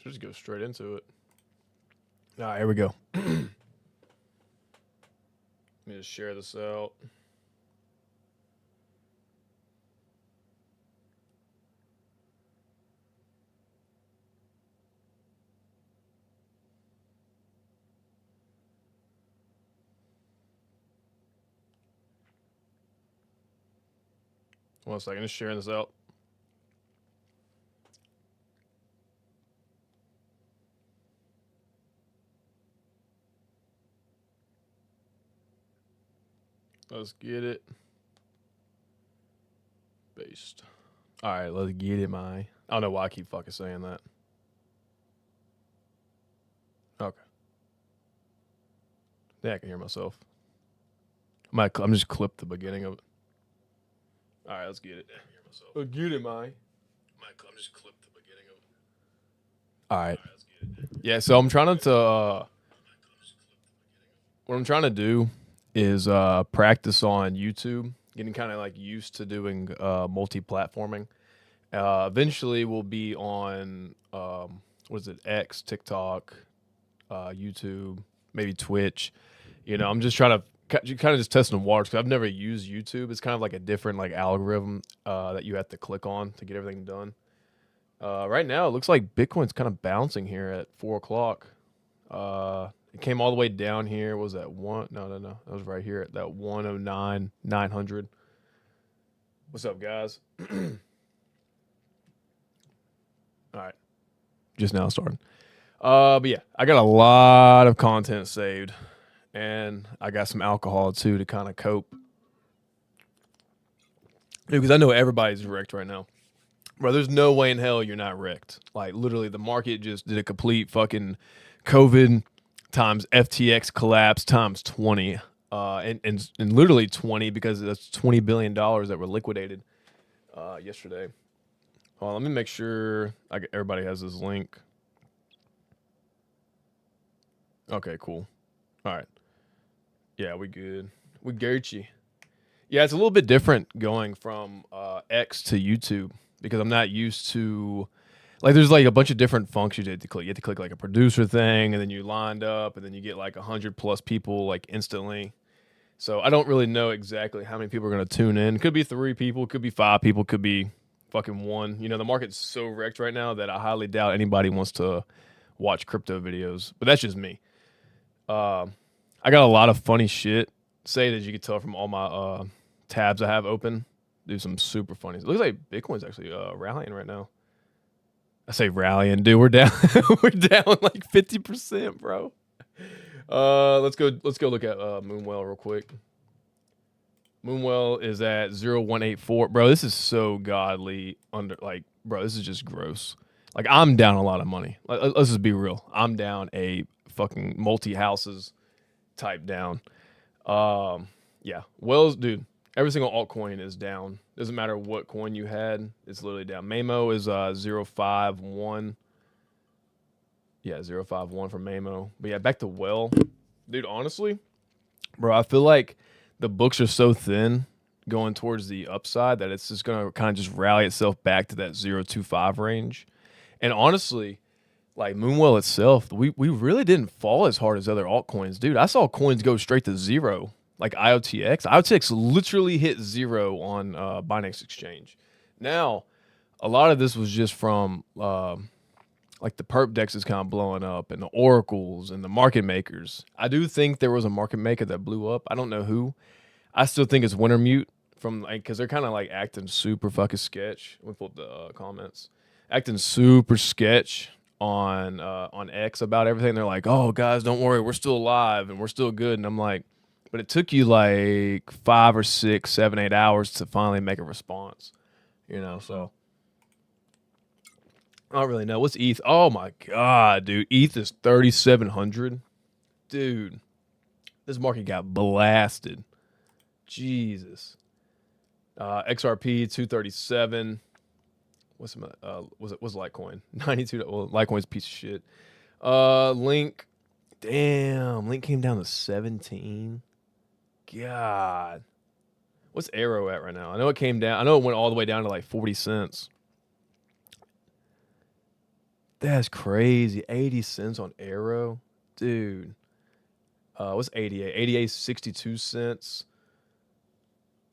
Just go straight into it. All right, here we go. Let me just share this out. One second, just sharing this out. Let's get it. Based. All right, let's get it, my. I don't know why I keep fucking saying that. Okay. Yeah, I can hear myself. I'm just clip the beginning of it. All right, let's get it. Let's get it, my. I'm just clip the beginning of it. All right. Yeah, so I'm trying to. What I'm trying to do is practice on YouTube, getting kind of like used to doing multi-platforming. Eventually, we'll be on what is it? X, TikTok, YouTube, maybe Twitch. You know, I'm just trying to kind of just testing the waters because I've never used YouTube. It's kind of like a different like algorithm that you have to click on to get everything done. Right now, it looks like Bitcoin's kind of bouncing here at 4 o'clock. It came all the way down here. What was that one? No. That was right here at that 109,900. What's up, guys? All right. Just now starting. But yeah, I got a lot of content saved. And I got some alcohol too to kind of cope. Because I know everybody's wrecked right now. Bro, there's no way in hell you're not wrecked. Like, literally, the market just did a complete fucking COVID times FTX collapse times 20. And literally 20 because that's $20 billion that were liquidated yesterday. Hold on, let me make sure everybody has this link. Okay, cool. All right. Yeah, we good. We Gucci. Yeah, it's a little bit different going from X to YouTube because I'm not used to like there's like a bunch of different functions you have to click. You have to click like a producer thing, and then you lined up, and then you get like 100+ people like instantly. So I don't really know exactly how many people are gonna tune in. Could be 3 people, could be 5 people, could be fucking 1. You know, the market's so wrecked right now that I highly doubt anybody wants to watch crypto videos. But that's just me. I got a lot of funny shit. Say as you can tell from all my tabs I have open. Do some super funny. It looks like Bitcoin's actually rallying right now. I say rallying, dude. We're down. We're down like 50%, bro. Let's go look at Moonwell real quick. Moonwell is at 0.184. Bro, this is so godly bro, this is just gross. Like, I'm down a lot of money. Let's just be real. I'm down a fucking multi-houses type down. Yeah. Wells, dude, every single altcoin is down. Doesn't matter what coin you had. It's literally down. Mamo is 0.51. Yeah, 0.51 for Mamo. But yeah, back to Well. Dude, honestly, bro, I feel like the books are so thin going towards the upside that it's just going to kind of just rally itself back to that 0.25 range. And honestly, like Moonwell itself, we really didn't fall as hard as other altcoins. Dude, I saw coins go straight to zero. Like IOTX. IOTX literally hit 0 on Binance Exchange. Now, a lot of this was just from like the perp dexes kind of blowing up and the oracles and the market makers. I do think there was a market maker that blew up. I don't know who. I still think it's Wintermute from like because they're kind of like acting super fucking sketch. Let me pull up the comments. Acting super sketch on X about everything. They're like, "Oh, guys, don't worry, we're still alive and we're still good." And I'm like, but it took you like 5 or 6, 7, 8 hours to finally make a response. You know, so I don't really know. What's ETH? Oh my god, dude. ETH is 3,700. Dude, this market got blasted. Jesus. XRP 237. What's Litecoin? 92. Well, Litecoin's a piece of shit. Link. Damn, Link came down to 17. God. What's Aero at right now? I know it came down. I know it went all the way down to like 40 cents. That's crazy. 80 cents on Aero, dude. What's 88? 88, 62 cents.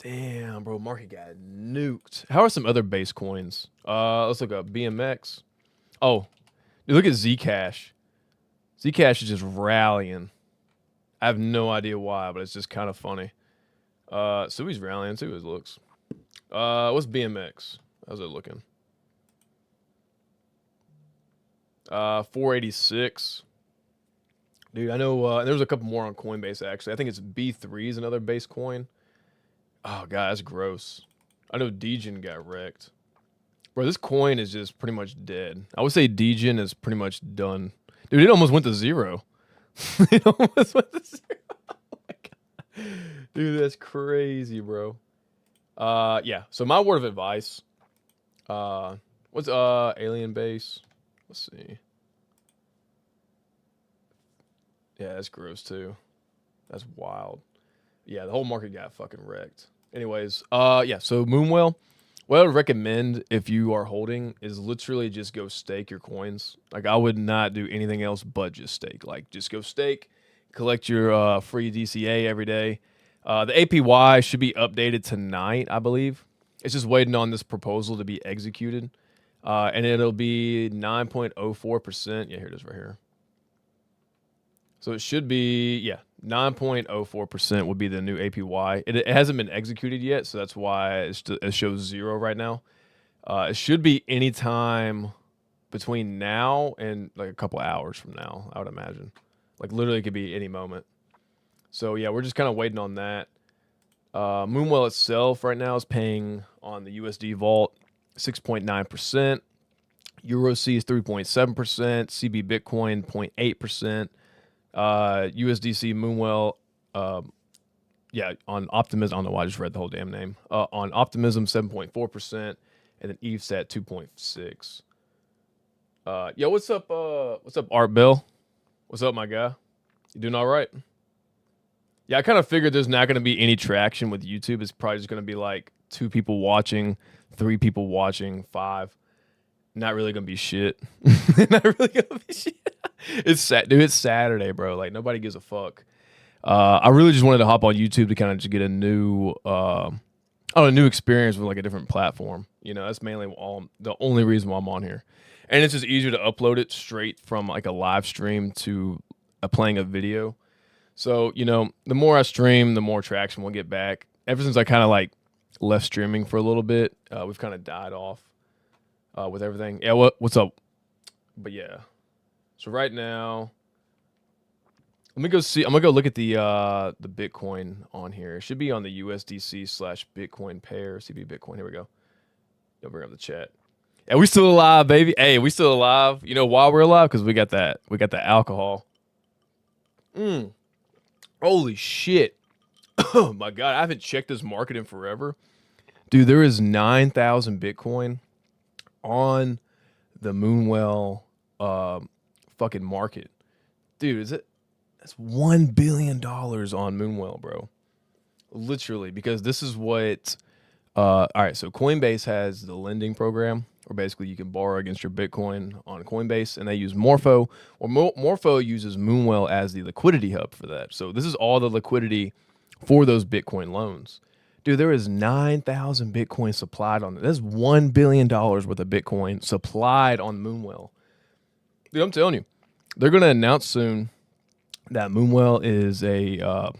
Damn, bro, market got nuked. How are some other base coins? Let's look up BMX. Oh, dude, look at Zcash. Zcash is just rallying. I have no idea why, but it's just kind of funny. Sui's rallying too, it looks. What's BMX? How's it looking? 486. Dude, I know there's a couple more on Coinbase actually. I think it's B3 is another base coin. Oh god, that's gross. I know Degen got wrecked. Bro, this coin is just pretty much dead. I would say Degen is pretty much done. Dude, it almost went to zero. It almost went to zero. Oh my god. Dude, that's crazy, bro. Yeah. So my word of advice. What's alien base? Let's see. Yeah, that's gross too. That's wild. Yeah, the whole market got fucking wrecked. Anyways, yeah, so Moonwell, what I would recommend if you are holding is literally just go stake your coins. Like, I would not do anything else but just stake. Like, just go stake, collect your free DCA every day. The APY should be updated tonight, I believe. It's just waiting on this proposal to be executed. And it'll be 9.04%. Yeah, here it is right here. So it should be, yeah, 9.04% would be the new APY. It hasn't been executed yet, so that's why it shows zero right now. It should be any time between now and like a couple hours from now, I would imagine. Like literally it could be any moment. So yeah, we're just kind of waiting on that. Moonwell itself right now is paying on the USD Vault 6.9%. EuroC is 3.7%. CB Bitcoin 0.8%. USDC Moonwell, yeah, on Optimism, I don't know why I just read the whole damn name. On Optimism, 7.4%, and then ETH's at 2.6. Yo, what's up, Art Bill? What's up, my guy? You doing all right? Yeah, I kind of figured there's not going to be any traction with YouTube. It's probably just going to be like 2 people watching, 3 people watching, 5. Not really going to be shit. Not really going to be shit. It's dude. It's Saturday, bro. Like nobody gives a fuck. I really just wanted to hop on YouTube to kind of just get a new, a new experience with like a different platform. You know, that's mainly the only reason why I'm on here, and it's just easier to upload it straight from like a live stream to playing a video. So you know, the more I stream, the more traction we'll get back. Ever since I kind of like left streaming for a little bit, we've kind of died off with everything. Yeah, what's up? But yeah. So right now, let me go see. I'm gonna go look at the Bitcoin on here. It should be on the USDC/Bitcoin pair. CB Bitcoin. Here we go. You'll bring up the chat. Yeah, we still alive, baby. Hey, we still alive. You know why we're alive? Because we got that. We got the alcohol. Holy shit! Oh my god, I haven't checked this market in forever, dude. There is 9,000 Bitcoin on the Moonwell fucking market, dude. That's $1 billion on Moonwell, bro. Literally, because this is what all right, so Coinbase has the lending program where basically you can borrow against your Bitcoin on Coinbase, and they use Morpho, or Morpho uses Moonwell as the liquidity hub for that. So this is all the liquidity for those Bitcoin loans. Dude, there is 9,000 Bitcoin supplied on it. That's $1 billion worth of Bitcoin supplied on Moonwell. Dude, I'm telling you, they're going to announce soon that Moonwell is an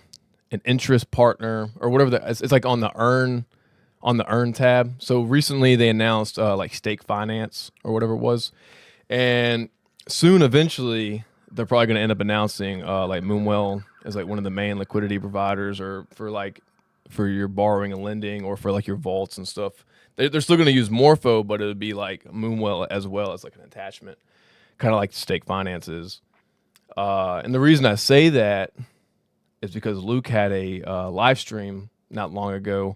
interest partner or whatever. It's like on the earn tab. So recently they announced like stake finance or whatever it was, and soon eventually they're probably going to end up announcing like Moonwell as like one of the main liquidity providers, or for your borrowing and lending, or for like your vaults and stuff. They're still going to use Morpho, but it would be like Moonwell as well as like an attachment, kind of like stake finance is. And the reason I say that is because Luke had a live stream not long ago,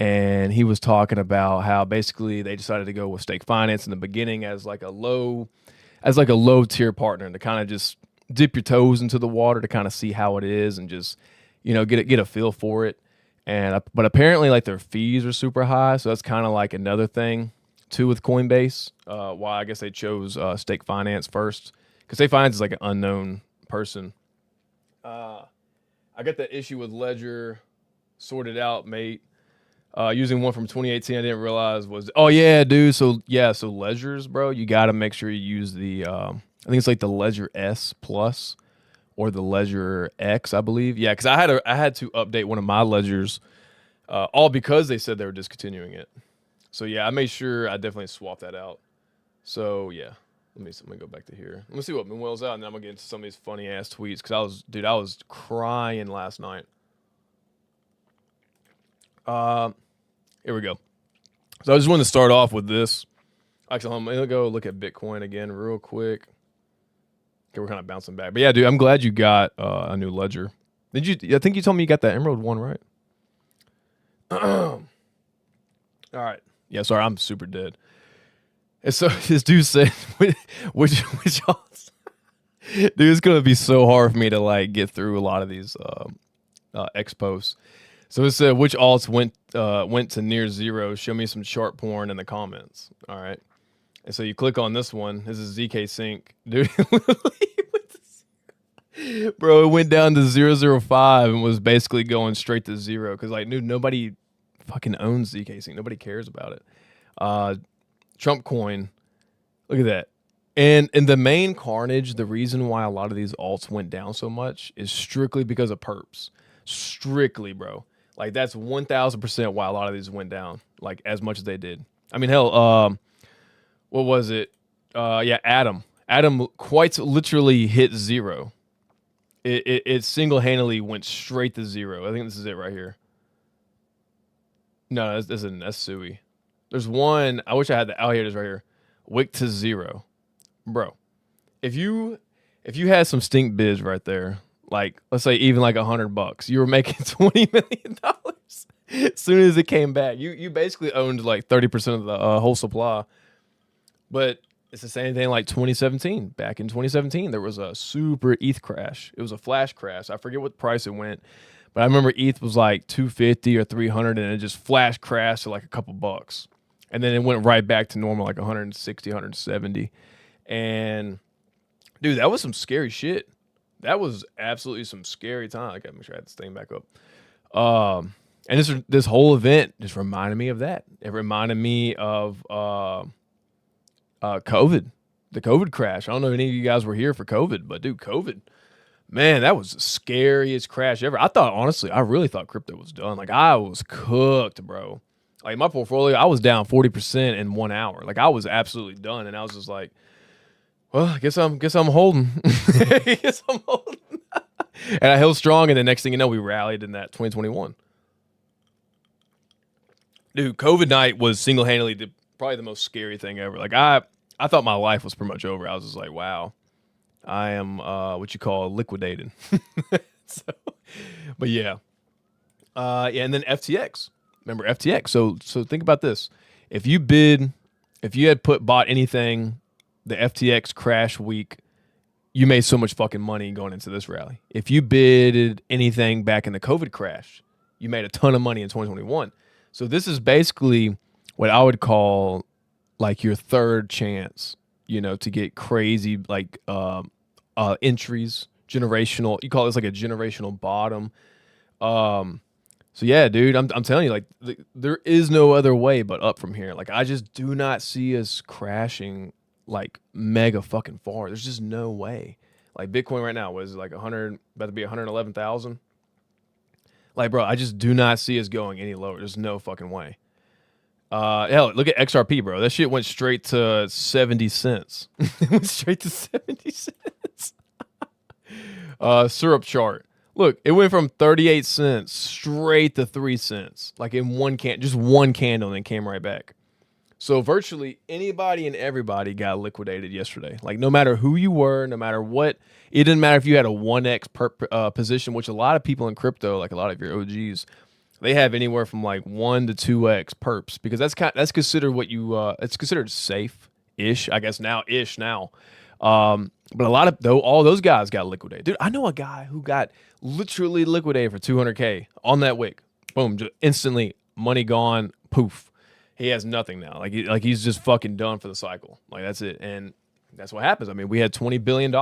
and he was talking about how basically they decided to go with stake finance in the beginning as like a low tier partner, to kind of just dip your toes into the water to kind of see how it is and just, you know, get a feel for it. And but apparently like their fees are super high, so that's kind of like another thing too with Coinbase. Why I guess they chose Stake Finance first, because Stake Finance is like an unknown person. I got the issue with Ledger sorted out, mate. Using one from 2018, I didn't realize was, oh yeah, dude. So Ledgers, bro, you got to make sure you use the, I think it's like the Ledger S Plus or the Ledger X, I believe. Yeah, because I had to update one of my ledgers, all because they said they were discontinuing it. So yeah, I made sure I definitely swapped that out. So yeah, let me go back to here. Let me see what Moonwell's out, and then I'm gonna get into some of these funny ass tweets because I was crying last night. Here we go. So I just wanted to start off with this. Actually, I'm gonna go look at Bitcoin again real quick. Okay, we're kind of bouncing back, but yeah, dude, I'm glad you got a new ledger. Did you? I think you told me you got that Emerald one, right? All right. Yeah, sorry, I'm super dead. And so this dude said, which dude, it's gonna be so hard for me to like get through a lot of these X posts. So it said, which alts went to near zero? Show me some chart porn in the comments. All right. And so you click on this one. This is ZK Sync. Dude, bro, it went down to 0.005 and was basically going straight to zero. Because, like, dude, nobody fucking owns ZK Sync. Nobody cares about it. Trump coin. Look at that. And the main carnage, the reason why a lot of these alts went down so much is strictly because of perps. Strictly, bro. Like, that's 1,000% why a lot of these went down, like, as much as they did. I mean, hell, what was it? Yeah, Atom quite literally hit zero. It single-handedly went straight to zero. I think this is it right here. No, that's Sui. There's one, I wish I had the, oh, here it is right here. Wick to zero. Bro, if you had some stink bids right there, like, let's say even like $100, you were making $20 million as soon as it came back. You basically owned like 30% of the whole supply. But it's the same thing like 2017. Back in 2017, there was a super ETH crash. It was a flash crash. I forget what price it went, but I remember ETH was like 250 or 300, and it just flash crashed to like a couple bucks. And then it went right back to normal, like 160, 170. And dude, that was some scary shit. That was absolutely some scary time. I gotta make sure I had this thing back up. And this whole event just reminded me of that. It reminded me of COVID, the COVID crash. I don't know if any of you guys were here for COVID, but dude, COVID, man, that was the scariest crash ever. I really thought crypto was done. Like, I was cooked, bro. Like, my portfolio, I was down 40% in 1 hour. Like, I was absolutely done, and I was just like, well, I guess I'm holding. I guess I'm holding. And I held strong, and the next thing you know, we rallied in that 2021. Dude, COVID night was single-handedly probably the most scary thing ever. Like, I thought my life was pretty much over. I was just like, wow, I am what you call liquidated. So, but yeah. Yeah, and then FTX. Remember FTX? So think about this. If you had bought anything the FTX crash week, you made so much fucking money going into this rally. If you bid anything back in the COVID crash, you made a ton of money in 2021. So this is basically what I would call like your third chance, to get crazy, like entries, generational. You call this like a generational bottom. So yeah, dude, I'm telling you, like, there is no other way but up from here. Like, I just do not see us crashing like mega fucking far. There's just no way. Like, Bitcoin right now was like about to be 111,000. Like, bro, I just do not see us going any lower. There's no fucking way. Hell, look at XRP, bro. That shit went straight to 70 cents. It went straight to 70 cents. Syrup chart. Look, it went from 38 cents straight to 3 cents. Like, in just one candle, and then came right back. So virtually anybody and everybody got liquidated yesterday. Like, no matter who you were, no matter what, it didn't matter if you had a 1x per position, which a lot of people in crypto, like a lot of your OGs, they have anywhere from like 1 to 2x perps, because that's considered what it's considered safe-ish, I guess now. But all those guys got liquidated. Dude, I know a guy who got literally liquidated for $200K on that wick. Boom, just instantly money gone, poof. He has nothing now. Like he's just fucking done for the cycle. Like that's it. And that's what happens. I mean, we had $20 billion.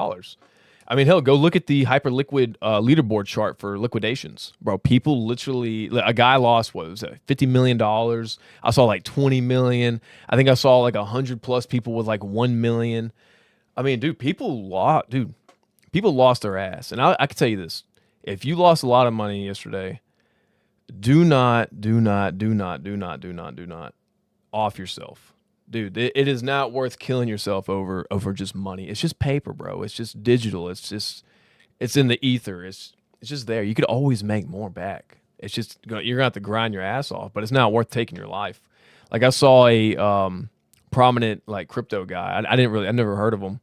I mean, hell, go look at the hyperliquid leaderboard chart for liquidations, bro. People literally, a guy lost what was it, $50 million. I saw like 20 million. I think I saw like 100+ people with like 1 million. I mean, dude, people lost their ass. And I can tell you this: if you lost a lot of money yesterday, do not off yourself. Dude, it is not worth killing yourself over just money. It's just paper, bro. It's just digital. It's in the ether. It's just there. You could always make more back. It's just you're gonna have to grind your ass off, but it's not worth taking your life. Like I saw a prominent like crypto guy. I never heard of him,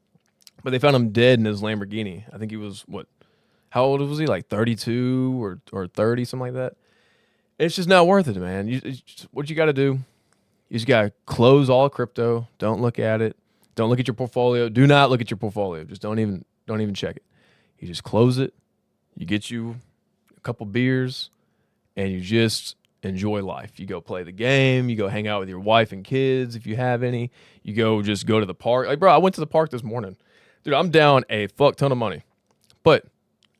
but they found him dead in his Lamborghini. I think he was how old was he? Like 32 or 30, something like that. It's just not worth it, man. What you got to do? You just got to close all crypto. Don't look at it. Don't look at your portfolio. Do not look at your portfolio. Just don't even check it. You just close it. You get you a couple beers, and you just enjoy life. You go play the game. You go hang out with your wife and kids if you have any. You go to the park. Like, bro, I went to the park this morning. Dude, I'm down a fuck ton of money. But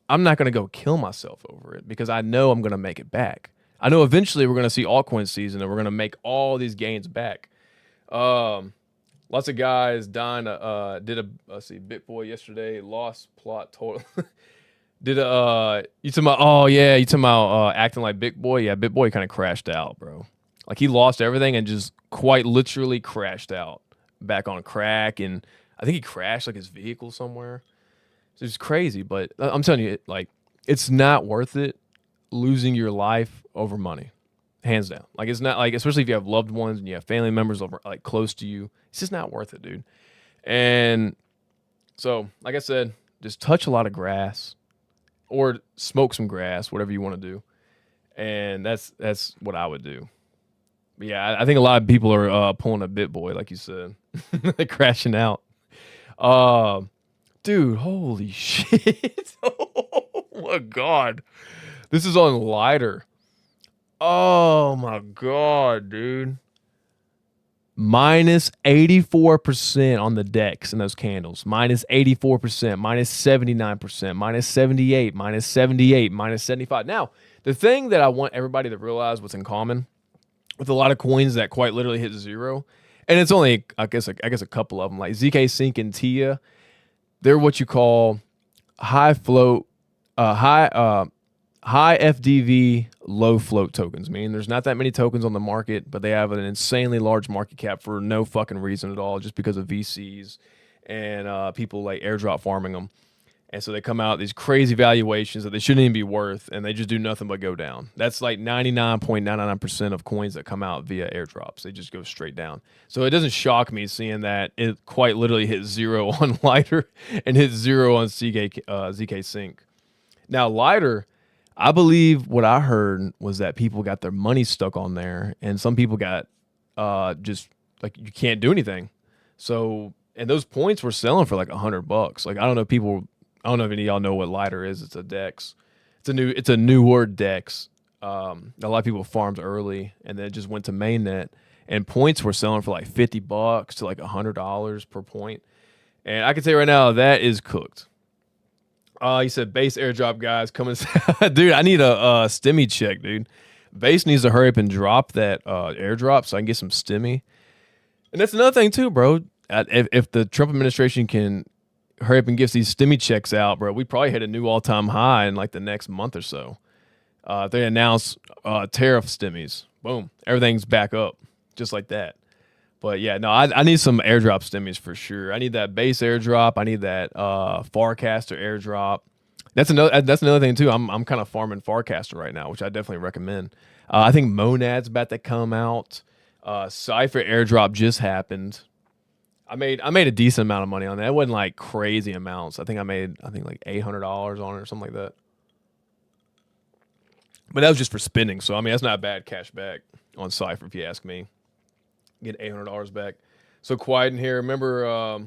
I'm not going to go kill myself over it because I know I'm going to make it back. I know eventually we're going to see altcoin season and we're going to make all these gains back. Lots of guys dying. BitBoy yesterday lost plot total. You talking about acting like BitBoy? Yeah, BitBoy kind of crashed out, bro. Like he lost everything and just quite literally crashed out back on crack. And I think he crashed like his vehicle somewhere. So it's crazy, but I'm telling you, it's not worth it losing your life over money, hands down. Like it's not like, especially if you have loved ones and you have family members over like close to you, it's just not worth it, dude. And so, like I said, just touch a lot of grass or smoke some grass, whatever you want to do. And that's what I would do. But yeah, I think a lot of people are pulling a BitBoy, like you said, crashing out. Dude, holy shit. Oh my God. This is on Lighter. Oh my God, dude. Minus 84% on the decks in those candles. Minus 84%, minus 79%, minus 78, minus 78, minus 75. Now, the thing that I want everybody to realize what's in common with a lot of coins that quite literally hit zero, and it's only, I guess a couple of them, like ZK Sync and TIA, they're what you call high float, high FDV, low float tokens. Meaning there's not that many tokens on the market, but they have an insanely large market cap for no fucking reason at all, just because of VCs and people like airdrop farming them. And so they come out these crazy valuations that they shouldn't even be worth, and they just do nothing but go down. That's like 99.99% of coins that come out via airdrops. They just go straight down. So it doesn't shock me seeing that it quite literally hit zero on Lighter and hit zero on ZK Sync. Now, Lighter, I believe what I heard was that people got their money stuck on there, and some people got just like you can't do anything. So, and those points were selling for like $100. Like I don't know if any of y'all know what Lighter is. It's a DEX. It's a newer DEX. A lot of people farmed early, and then it just went to mainnet, and points were selling for like $50 to like $100 per point. And I can tell you right now that is cooked. He said base airdrop guys coming. Dude, I need a stimmy check, dude. Base needs to hurry up and drop that airdrop so I can get some stimmy. And that's another thing too, bro. If the Trump administration can hurry up and give these stimmy checks out, bro, we probably hit a new all-time high in like the next month or so. If they announce tariff stimmies, boom, everything's back up just like that. But yeah, no, I need some airdrop stimmies for sure. I need that base airdrop. I need that Farcaster airdrop. That's another thing too. I'm kind of farming Farcaster right now, which I definitely recommend. I think Monad's about to come out. Cypher airdrop just happened. I made a decent amount of money on that. It wasn't like crazy amounts. I think like $800 on it or something like that. But that was just for spending. So I mean, that's not bad cash back on Cypher if you ask me. Get $800 back. So quiet in here. Remember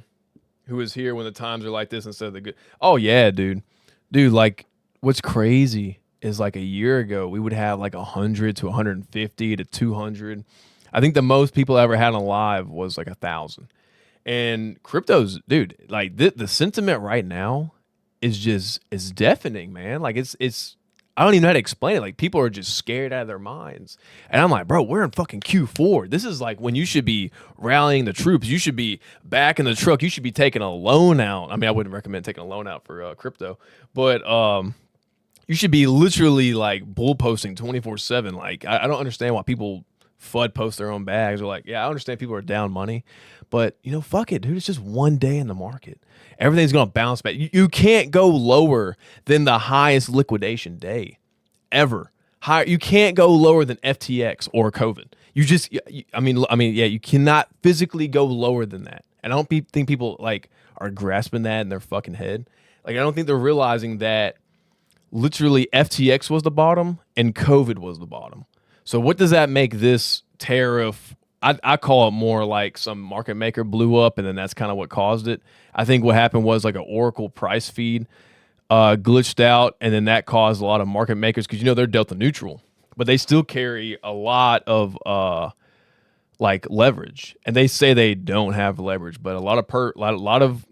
who was here when the times are like this instead of the good? Oh yeah, dude. Like what's crazy is like a year ago we would have like 100 to 150 to 200. I think the most people ever had on live was like 1,000. And crypto's, dude, like the sentiment right now is deafening, man. Like it's I don't even know how to explain it. Like people are just scared out of their minds. And I'm like, bro, we're in fucking Q4. This is like when you should be rallying the troops. You should be back in the truck. You should be taking a loan out. I mean, I wouldn't recommend taking a loan out for crypto, but you should be literally like bull posting 24/7. Like I don't understand why people FUD post their own bags. Or like, yeah, I understand people are down money, but you know, fuck it, dude. It's just one day in the market. Everything's gonna bounce back. You can't go lower than the highest liquidation day ever. You can't go lower than FTX or COVID. You just, I mean, yeah, you cannot physically go lower than that. And I don't think people like are grasping that in their fucking head. Like I don't think they're realizing that literally FTX was the bottom and COVID was the bottom. So what does that make this tariff? I call it more like some market maker blew up, and then that's kind of what caused it. I think what happened was like an Oracle price feed glitched out, and then that caused a lot of market makers, because you know they're delta neutral, but they still carry a lot of like leverage, and they say they don't have leverage, but a lot of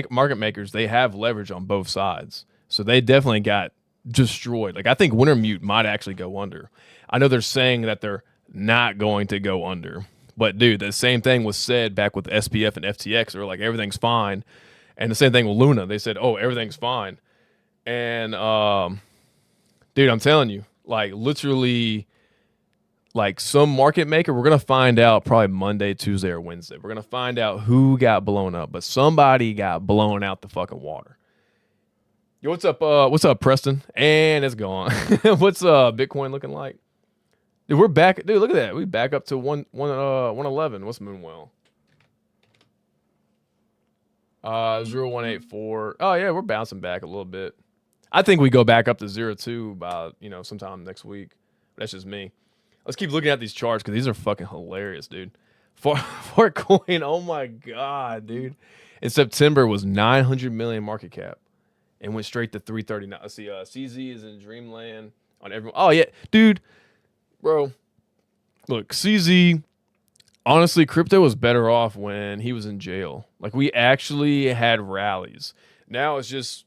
market makers, they have leverage on both sides, so they definitely got destroyed. Like I think Wintermute might actually go under. I know they're saying that they're not going to go under. But dude, the same thing was said back with SPF and FTX. They were like, everything's fine. And the same thing with Luna. They said, oh, everything's fine. And dude, I'm telling you, like literally, like some market maker, we're gonna find out probably Monday, Tuesday, or Wednesday. We're gonna find out who got blown up, but somebody got blown out the fucking water. Yo, what's up? What's up, Preston? And it's gone. What's Bitcoin looking like? Dude, we're back. Dude, look at that. We back up to 111. What's Moonwell? 0184. Oh yeah, we're bouncing back a little bit. I think we go back up to 02 by sometime next week. That's just me. Let's keep looking at these charts because these are fucking hilarious, dude. Fortcoin, oh my god, dude. In September was 900 million market cap and went straight to 339. Let's see. CZ is in dreamland on everyone. Oh yeah, dude. Bro, look, CZ, honestly, crypto was better off when he was in jail. Like, we actually had rallies. Now it's just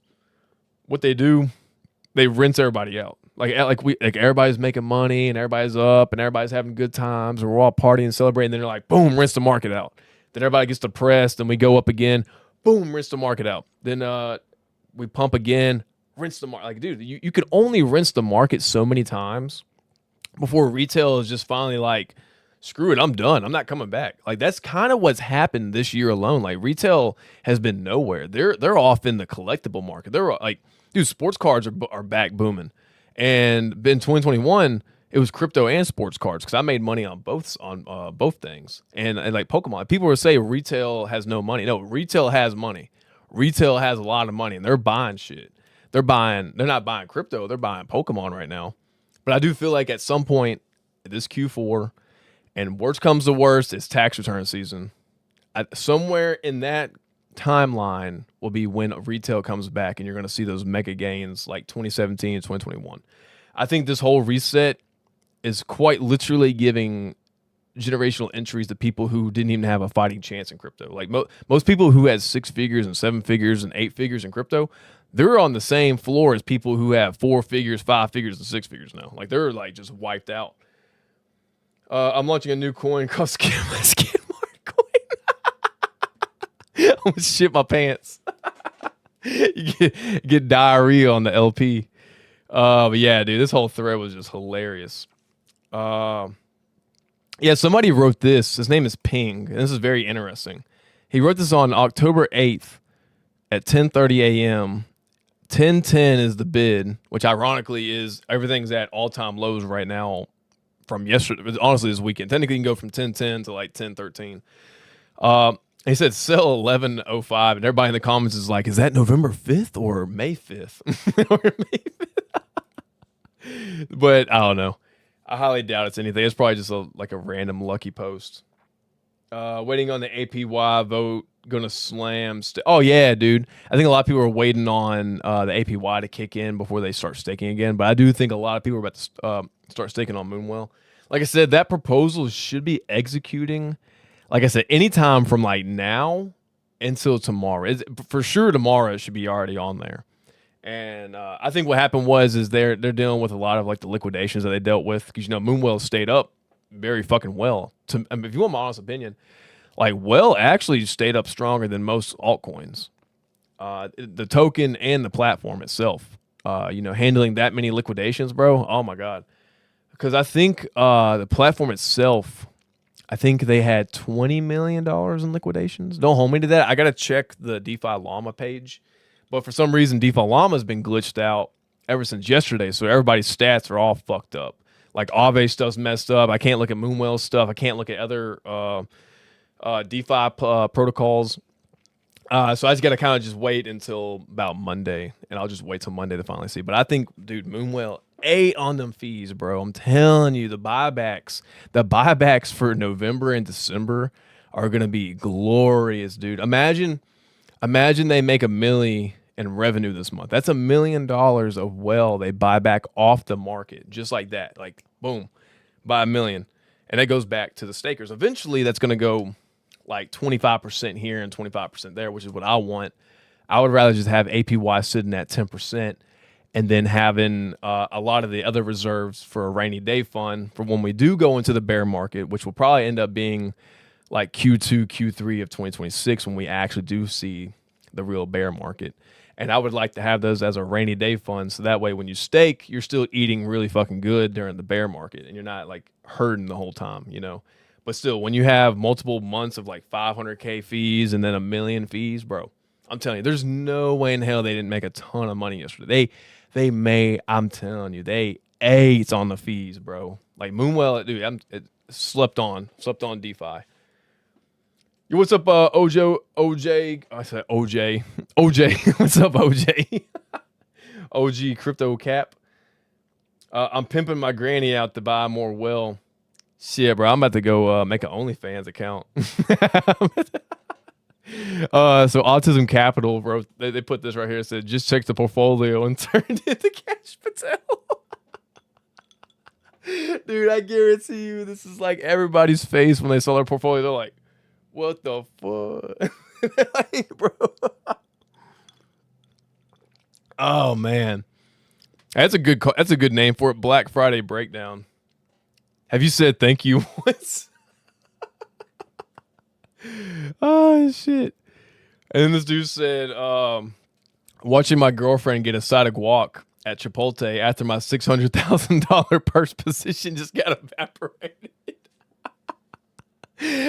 what they do, they rinse everybody out. Like everybody's making money and everybody's up and everybody's having good times and we're all partying and celebrating. And then they're like, boom, rinse the market out. Then everybody gets depressed and we go up again, boom, rinse the market out. Then we pump again, rinse the market. Like, dude, you can only rinse the market so many times before retail is just finally like, screw it, I'm done. I'm not coming back. Like that's kind of what's happened this year alone. Like retail has been nowhere. They're off in the collectible market. They're like, dude, sports cards are back booming. And in 2021, it was crypto and sports cards because I made money on both things. And like Pokemon, people would say retail has no money. No, retail has money. Retail has a lot of money, and they're buying shit. They're not buying crypto. They're buying Pokemon right now. But I do feel like at some point, this Q4, and worst comes to worst, it's tax return season. Somewhere in that timeline will be when retail comes back, and you're going to see those mega gains like 2017 and 2021. I think this whole reset is quite literally giving generational entries to people who didn't even have a fighting chance in crypto. Like most people who had 6 figures and 7 figures and 8 figures in crypto, they're on the same floor as people who have 4 figures, 5 figures, and 6 figures now. Like they're like just wiped out. I'm launching a new coin called Skimart coin. I'm gonna shit my pants. You get diarrhea on the LP. But yeah, dude, this whole thread was just hilarious. Yeah, somebody wrote this. His name is Ping, and this is very interesting. He wrote this on October 8th at 10:30 a.m. 1010 is the bid, which ironically is everything's at all-time lows right now from yesterday. Honestly, this weekend. Technically, you can go from 1010 to like 1013. He said sell 1105, and everybody in the comments is like, is that November 5th or May 5th? Or May 5th? But I don't know. I highly doubt it's anything. It's probably just like a random lucky post. Waiting on the APY vote. Gonna slam. Oh yeah, dude. I think a lot of people are waiting on the APY to kick in before they start staking again. But I do think a lot of people are about to start staking on Moonwell. Like I said, that proposal should be executing. Like I said, anytime from like now until tomorrow. For sure, tomorrow it should be already on there. And I think what happened is they're dealing with a lot of like the liquidations that they dealt with because Moonwell stayed up very fucking well. If you want my honest opinion, like Well actually stayed up stronger than most altcoins. The token and the platform itself. Handling that many liquidations, bro. Oh my god. Because I think the platform itself, I think they had $20 million in liquidations. Don't hold me to that. I gotta check the DeFi Llama page. But for some reason, DeFi Llama's been glitched out ever since yesterday. So everybody's stats are all fucked up. Like Aave stuff's messed up. I can't look at Moonwell stuff. I can't look at other DeFi protocols. So I just got to kind of just wait until about Monday. And I'll just wait till Monday to finally see. But I think, dude, Moonwell ate on them fees, bro. I'm telling you, the buybacks for November and December are going to be glorious, dude. Imagine they make $1 million in revenue this month. That's $1 million of Well they buy back off the market, just like that. Like, boom, buy $1 million. And that goes back to the stakers. Eventually, that's going to go like 25% here and 25% there, which is what I want. I would rather just have APY sitting at 10% and then having a lot of the other reserves for a rainy day fund for when we do go into the bear market, which will probably end up being like Q2, Q3 of 2026 when we actually do see the real bear market. And I would like to have those as a rainy day fund. So that way, when you stake, you're still eating really fucking good during the bear market and you're not like hurting the whole time, But still, when you have multiple months of like 500K fees and then $1 million fees, bro, I'm telling you, there's no way in hell they didn't make a ton of money yesterday. I'm telling you, they ate on the fees, bro. Like Moonwell, dude, it slept on DeFi. What's up, OJ? I said OJ. OJ, what's up, OJ? OG Crypto Cap. I'm pimping my granny out to buy more Well. Shit, bro, I'm about to go make an OnlyFans account. So Autism Capital, bro, they put this right here. It said, just check the portfolio and turn it into Cash Patel. Dude, I guarantee you this is like everybody's face when they saw their portfolio. They're like, what the fuck? Like, bro. Oh man. That's a good name for it. Black Friday breakdown. Have you said thank you once? Oh shit. And then this dude said, watching my girlfriend get a side of guac at Chipotle after my $600,000 purse position just got evaporated.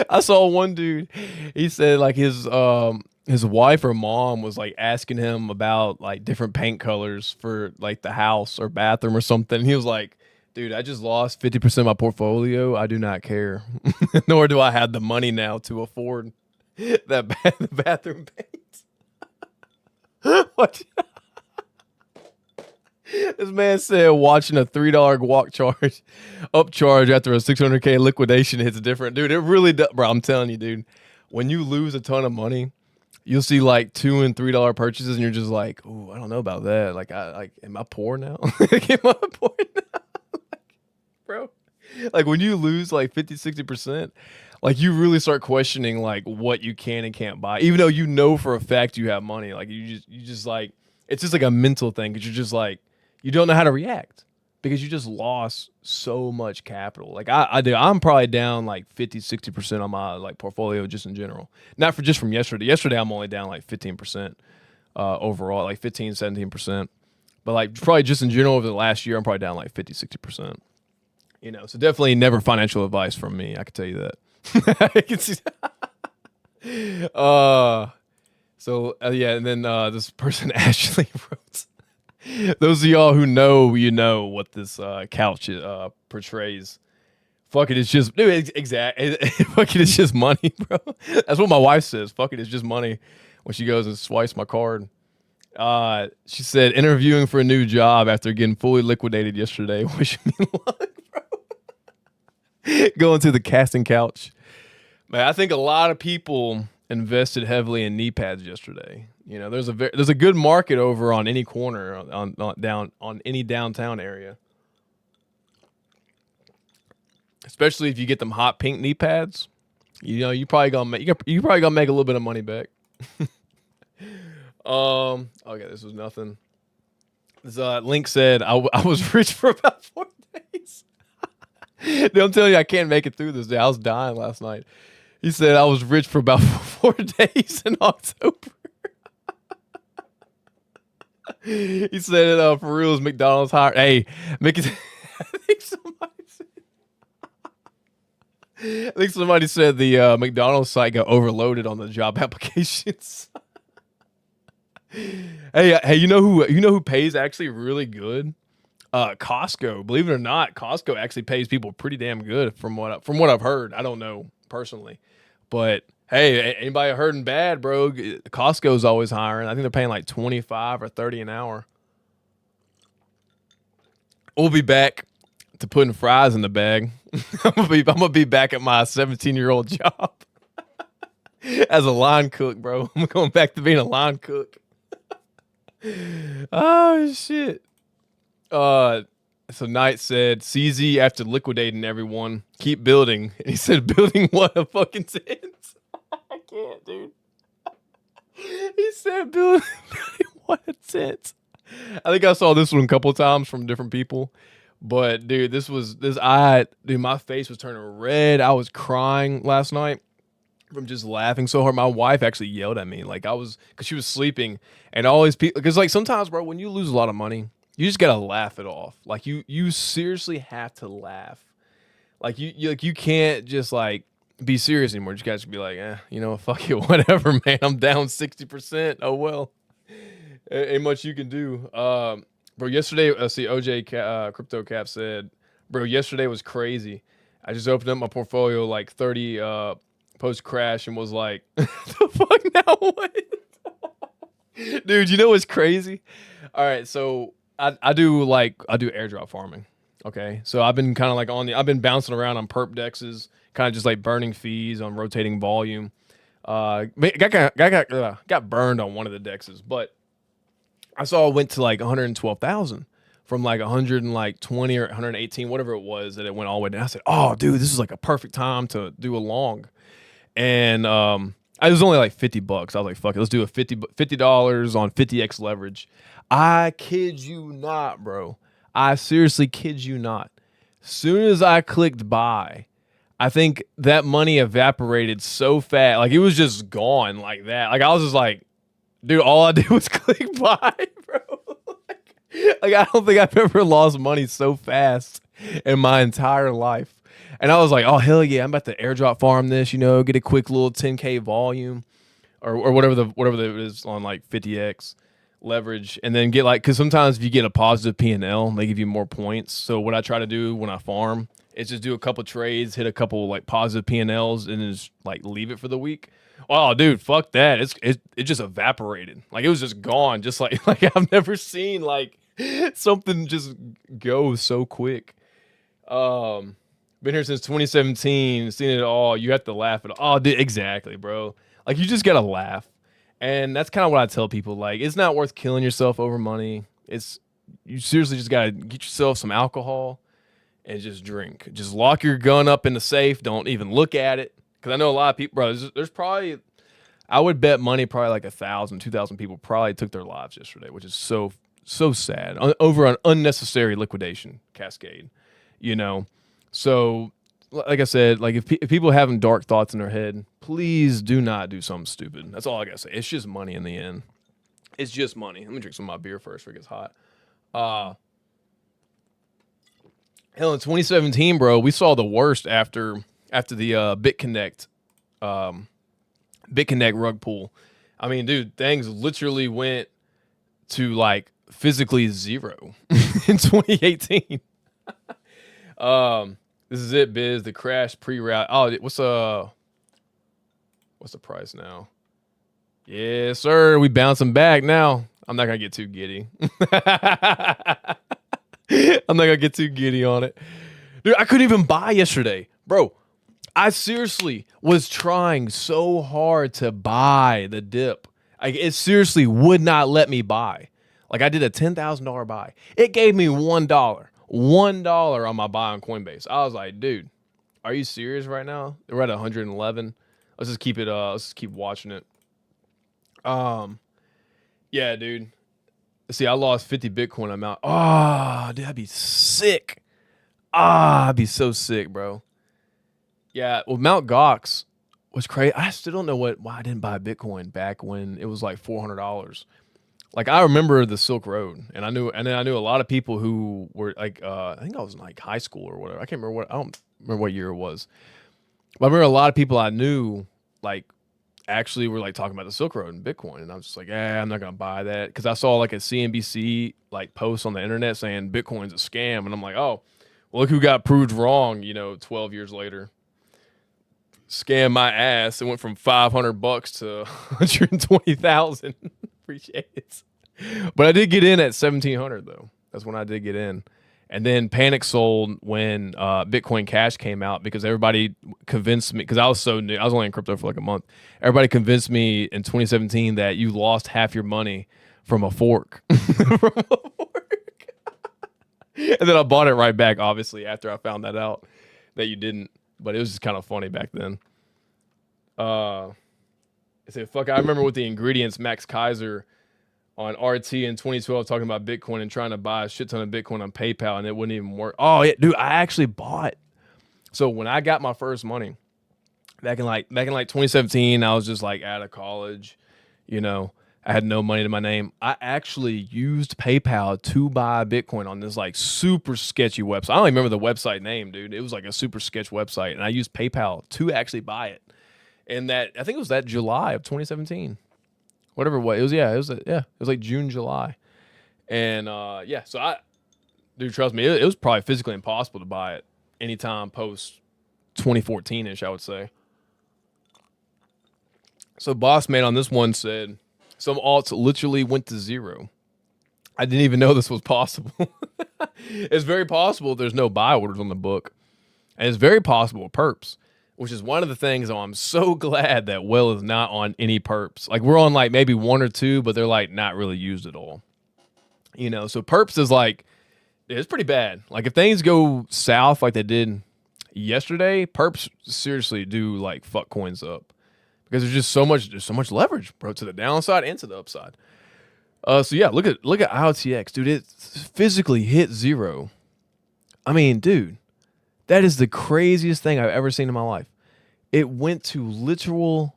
I saw one dude, he said like his wife or mom was like asking him about like different paint colors for like the house or bathroom or something. And he was like, dude, I just lost 50% of my portfolio. I do not care. Nor do I have the money now to afford the bathroom paint. What? This man said watching a $3 guac upcharge after a 600K liquidation hits different. Dude, it really does. Bro, I'm telling you, dude, when you lose a ton of money, you'll see like $2 and $3 purchases and you're just like, oh, I don't know about that. Like, am I poor now? Am I poor now? Bro, like when you lose like 50-60%, like you really start questioning like what you can and can't buy, even though you know for a fact you have money. Like you just like, it's just like a mental thing because you're just like, you don't know how to react because you just lost so much capital. Like I'm probably down like 50-60% on my like portfolio just in general, not for just from yesterday. Yesterday I'm only down like 15% overall, like 15-17%, but like probably just in general over the last year I'm probably down like 50-60%. So definitely never financial advice from me. I can tell you that. I can see that. Yeah, and then this person Ashley wrote, those of y'all who know, what this couch portrays. Fuck it, it's just, dude, exactly. Fuck it, it's just money, bro. That's what my wife says. Fuck it, it's just money. When she goes and swipes my card. She said, interviewing for a new job after getting fully liquidated yesterday. Wish me luck, bro. Going to the casting couch. Man, I think a lot of people invested heavily in knee pads yesterday. There's a good market over on any corner on any downtown area. especially if you get them hot pink knee pads. You know, you probably gonna make a little bit of money back. Okay, this was nothing. This Link said I was rich for about 4 days. Dude, I'm telling you, I can't make it through this day. I was dying last night. He said I was rich for about 4 days in October. He said for real, McDonald's hired. Hey, Mickey, I think somebody said the McDonald's site got overloaded on the job applications. Hey, you know who pays actually really good? Costco. Believe it or not, Costco actually pays people pretty damn good from what I've heard. I don't know personally, but hey, anybody hurting bad, bro? Costco's always hiring. I think they're paying like 25 or 30 an hour. We'll be back to putting fries in the bag. I'm gonna be back at my 17-year-old job as a line cook, bro. I'm going back to being a line cook. Oh shit. So Knight said, CZ after liquidating everyone, keep building. And he said, building what a fucking tent. I can't, dude. He said, building what a tent. I think I saw this one a couple times from different people. But dude, my face was turning red. I was crying last night from just laughing so hard. My wife actually yelled at me, like because she was sleeping, and all these people, because like sometimes, bro, when you lose a lot of money, you just gotta laugh it off. Like you seriously have to laugh. Like you can't just like be serious anymore. You just gotta be like, fuck it, whatever, man. I'm down 60%. Oh well, ain't much you can do. Bro, yesterday, OJ Crypto Cap said, bro, yesterday was crazy. I just opened up my portfolio like 30 post crash and was like, the fuck now what? Dude, you know what's crazy? All right, so I do airdrop farming. Okay, so I've been kind of like I've been bouncing around on perp dexes, kind of just like burning fees on rotating volume. Got burned on one of the dexes, but I saw it went to like 112,000 from like 120 or 118, whatever it was, that it went all the way down. I said, oh, dude, this is like a perfect time to do a long. And I was only like $50. I was like, fuck it, let's do a $50 on 50x leverage. I kid you not, bro. I seriously kid you not. Soon as I clicked buy, I think that money evaporated so fast. Like it was just gone like that. Like I was just like, dude, all I did was click buy, bro. like I don't think I've ever lost money so fast in my entire life. And I was like, oh hell yeah, I'm about to airdrop farm this, get a quick little 10K volume or whatever it is on like 50x leverage, and then get like, because sometimes if you get a positive P&L, they give you more points. So what I try to do when I farm is just do a couple trades, hit a couple like positive P&Ls, and then just like leave it for the week. Oh, dude, fuck that. It just evaporated. Like it was just gone. Just like I've never seen like something just go so quick. Been here since 2017, seen it all. You have to laugh at it. Oh, dude, exactly, bro. Like you just gotta laugh. And that's kind of what I tell people. Like, it's not worth killing yourself over money. You seriously just gotta get yourself some alcohol and just drink. Just lock your gun up in the safe. Don't even look at it. Because I know a lot of people, bro, there's probably, I would bet money probably like 1,000, 2,000 people probably took their lives yesterday, which is so sad. Over an unnecessary liquidation cascade, So, like I said, like if people are having dark thoughts in their head, please do not do something stupid. That's all I gotta say. It's just money in the end. It's just money. Let me drink some of my beer first before it gets hot. Hell, in 2017, bro, we saw the worst after the BitConnect rug pull. I mean, dude, things literally went to like physically zero in 2018. This is it, Biz. The crash pre-route. Oh, what's the price now? Yes, sir. We bouncing back now. I'm not gonna get too giddy. I'm not gonna get too giddy on it. Dude, I couldn't even buy yesterday. Bro, I seriously was trying so hard to buy the dip. Like, it seriously would not let me buy. Like, I did a $10,000 buy. It gave me $1 on my buy on Coinbase. I was like, dude, Are you serious right now? We're at 111. Let's just keep it. Let's just keep watching it. Yeah, dude. See, I lost 50 Bitcoin. I'm out. Oh, dude, I'd be sick. I'd be so sick, bro. Yeah, well, Mount Gox was crazy. I still don't know why I didn't buy Bitcoin back when it was like $400. Like I remember the Silk Road, and then I knew a lot of people who were like, I think I was in like high school or whatever. I don't remember what year it was. But I remember a lot of people I knew like actually were like talking about the Silk Road and Bitcoin, and I was just like, I'm not gonna buy that because I saw like a CNBC like post on the internet saying Bitcoin's a scam, and I'm like, oh, well, look who got proved wrong, 12 years later. Scam my ass. It went from $500 to 120,000. Appreciate it. But I did get in at 1,700 though. That's when I did get in. And then panic sold when Bitcoin Cash came out because everybody convinced me, because I was so new. I was only in crypto for like a month. Everybody convinced me in 2017 that you lost half your money from a fork. From a fork. And then I bought it right back, obviously, after I found that out that you didn't. But it was just kind of funny back then. I said, fuck, I remember with the ingredients, Max Kaiser on RT in 2012 talking about Bitcoin and trying to buy a shit ton of Bitcoin on PayPal, and it wouldn't even work. Oh, yeah, dude, I actually bought. So when I got my first money, back in like 2017, I was just like out of college, I had no money to my name. I actually used PayPal to buy Bitcoin on this like super sketchy website. I don't even remember the website name, dude. It was like a super sketch website, and I used PayPal to actually buy it. And I think it was that July of 2017, whatever it was. It was like June, July, and So dude, trust me, it was probably physically impossible to buy it anytime post 2014 ish, I would say. So Boss Man on this one said, some alts literally went to zero. I didn't even know this was possible. It's very possible there's no buy orders on the book. And it's very possible perps, which is one of the things I'm so glad that Well is not on any perps. Like we're on like maybe one or two, but they're like not really used at all. So perps is like, it's pretty bad. Like if things go south like they did yesterday, perps seriously do like fuck coins up. Because there's so much leverage, bro, to the downside and to the upside. So yeah, look at IOTX, dude. It physically hit zero. I mean, dude, that is the craziest thing I've ever seen in my life. It went to literal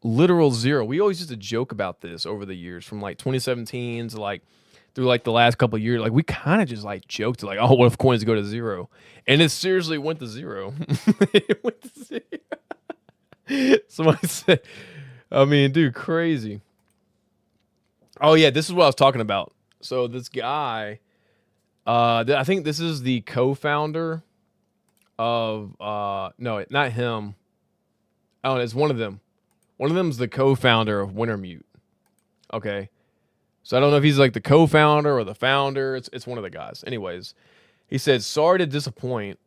zero. We always used to joke about this over the years, from like 2017 to like through like the last couple of years. Like we kind of just like joked like, oh, what if coins go to zero? And it seriously went to zero. It went to zero. Somebody said, I mean, dude, crazy. Oh yeah, this is what I was talking about. So this guy, I think this is the co-founder of, no, not him. Oh, it's one of them. One of them's the co-founder of Wintermute. Okay. So I don't know if he's like the co-founder or the founder. It's one of the guys. Anyways, he said, sorry to disappoint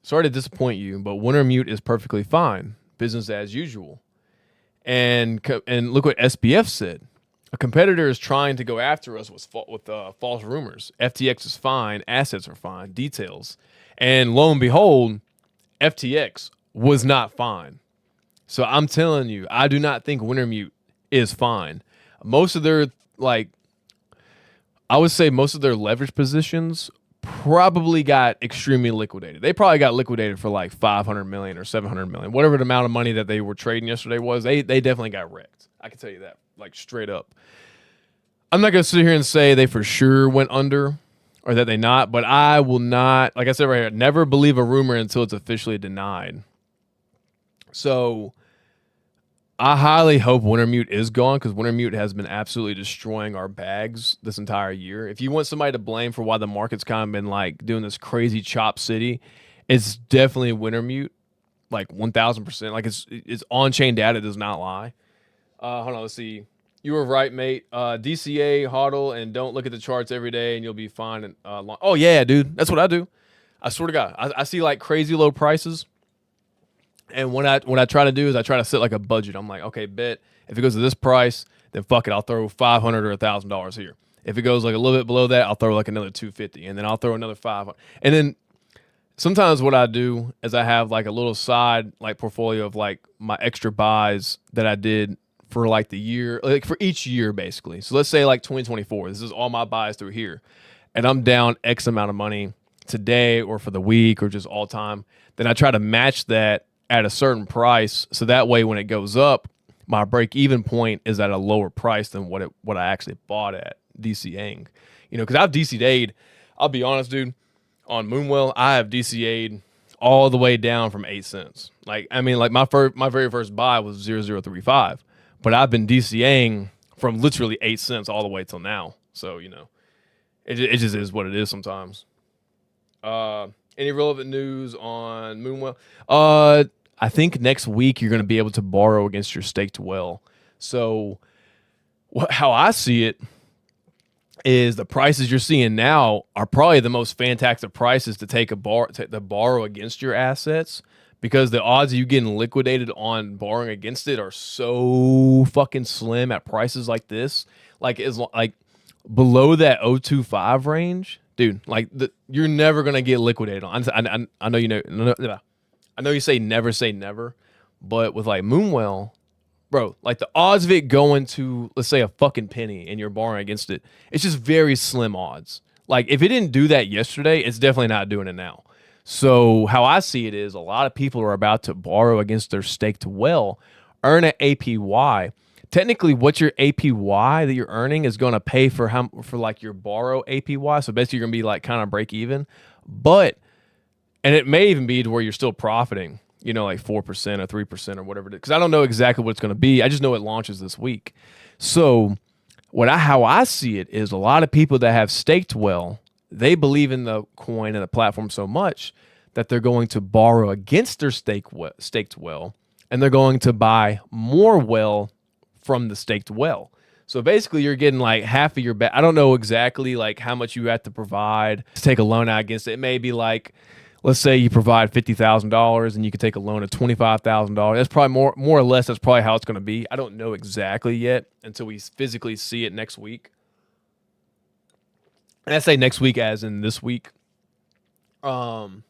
you, but Wintermute is perfectly fine. Business as usual. And look what SBF said. A competitor is trying to go after us with false rumors. FTX is fine. Assets are fine. Details. And lo and behold, FTX was not fine. So I'm telling you, I do not think Wintermute is fine. Most of their, I would say most of their leverage positions probably got extremely liquidated. They probably got liquidated for like 500 million or 700 million, whatever the amount of money that they were trading yesterday was. They definitely got wrecked. I can tell you that, like straight up. I'm not going to sit here and say they for sure went under or that they not, but I will not, like I said right here, never believe a rumor until it's officially denied. So I highly hope Wintermute is gone, because Wintermute has been absolutely destroying our bags this entire year. If you want somebody to blame for why the market's kind of been like doing this crazy chop city, it's definitely Wintermute, like 1,000%. Like it's on-chain data, does not lie. Hold on, let's see. You were right, mate. DCA, hodl, and don't look at the charts every day, and you'll be fine. And oh yeah, dude, that's what I do. I swear to God, I see like crazy low prices. And what I try to do is I try to set like a budget. I'm like, okay, bet if it goes to this price, then fuck it, I'll throw $500 or $1,000 here. If it goes like a little bit below that, I'll throw like another $250, and then I'll throw another $500. And then sometimes what I do is I have like a little side like portfolio of like my extra buys that I did for like the year, like for each year basically. So let's say like 2024, this is all my buys through here, and I'm down X amount of money today or for the week or just all time. Then I try to match that at a certain price, so that way when it goes up, my break even point is at a lower price than what I actually bought at DCAing. You know, because I've DCA'd. I'll be honest, dude. On Moonwell, I have DCA'd all the way down from 8 cents. Like, I mean, like my very first buy was 0035, but I've been DCAing from literally 8 cents all the way till now. So, you know, it just is what it is sometimes. Any relevant news on Moonwell? I think next week you're going to be able to borrow against your staked well. So, how I see it is the prices you're seeing now are probably the most fantastic prices to take to borrow against your assets, because the odds of you getting liquidated on borrowing against it are so fucking slim at prices like this. Like is like below that 0.25 range, dude. Like you're never gonna get liquidated on. I know you know. I know you say never, but with like Moonwell, bro, like the odds of it going to, let's say, a fucking penny and you're borrowing against it, it's just very slim odds. Like if it didn't do that yesterday, it's definitely not doing it now. So how I see it is a lot of people are about to borrow against their staked well, earn an APY. Technically, what your APY that you're earning is going to pay for like your borrow APY. So basically, you're going to be like kind of break even, and it may even be to where you're still profiting, you know, like 4% or 3% or whatever it is. Because I don't know exactly what it's going to be. I just know it launches this week. So how I see it is a lot of people that have staked well, they believe in the coin and the platform so much that they're going to borrow against their staked well, and they're going to buy more well from the staked well. So basically, you're getting like half of your bet. I don't know exactly like how much you have to provide to take a loan out against it. It may be like, let's say you provide $50,000 and you could take a loan of $25,000. That's probably more or less. That's probably how it's going to be. I don't know exactly yet until we physically see it next week. And I say next week as in this week. Damn,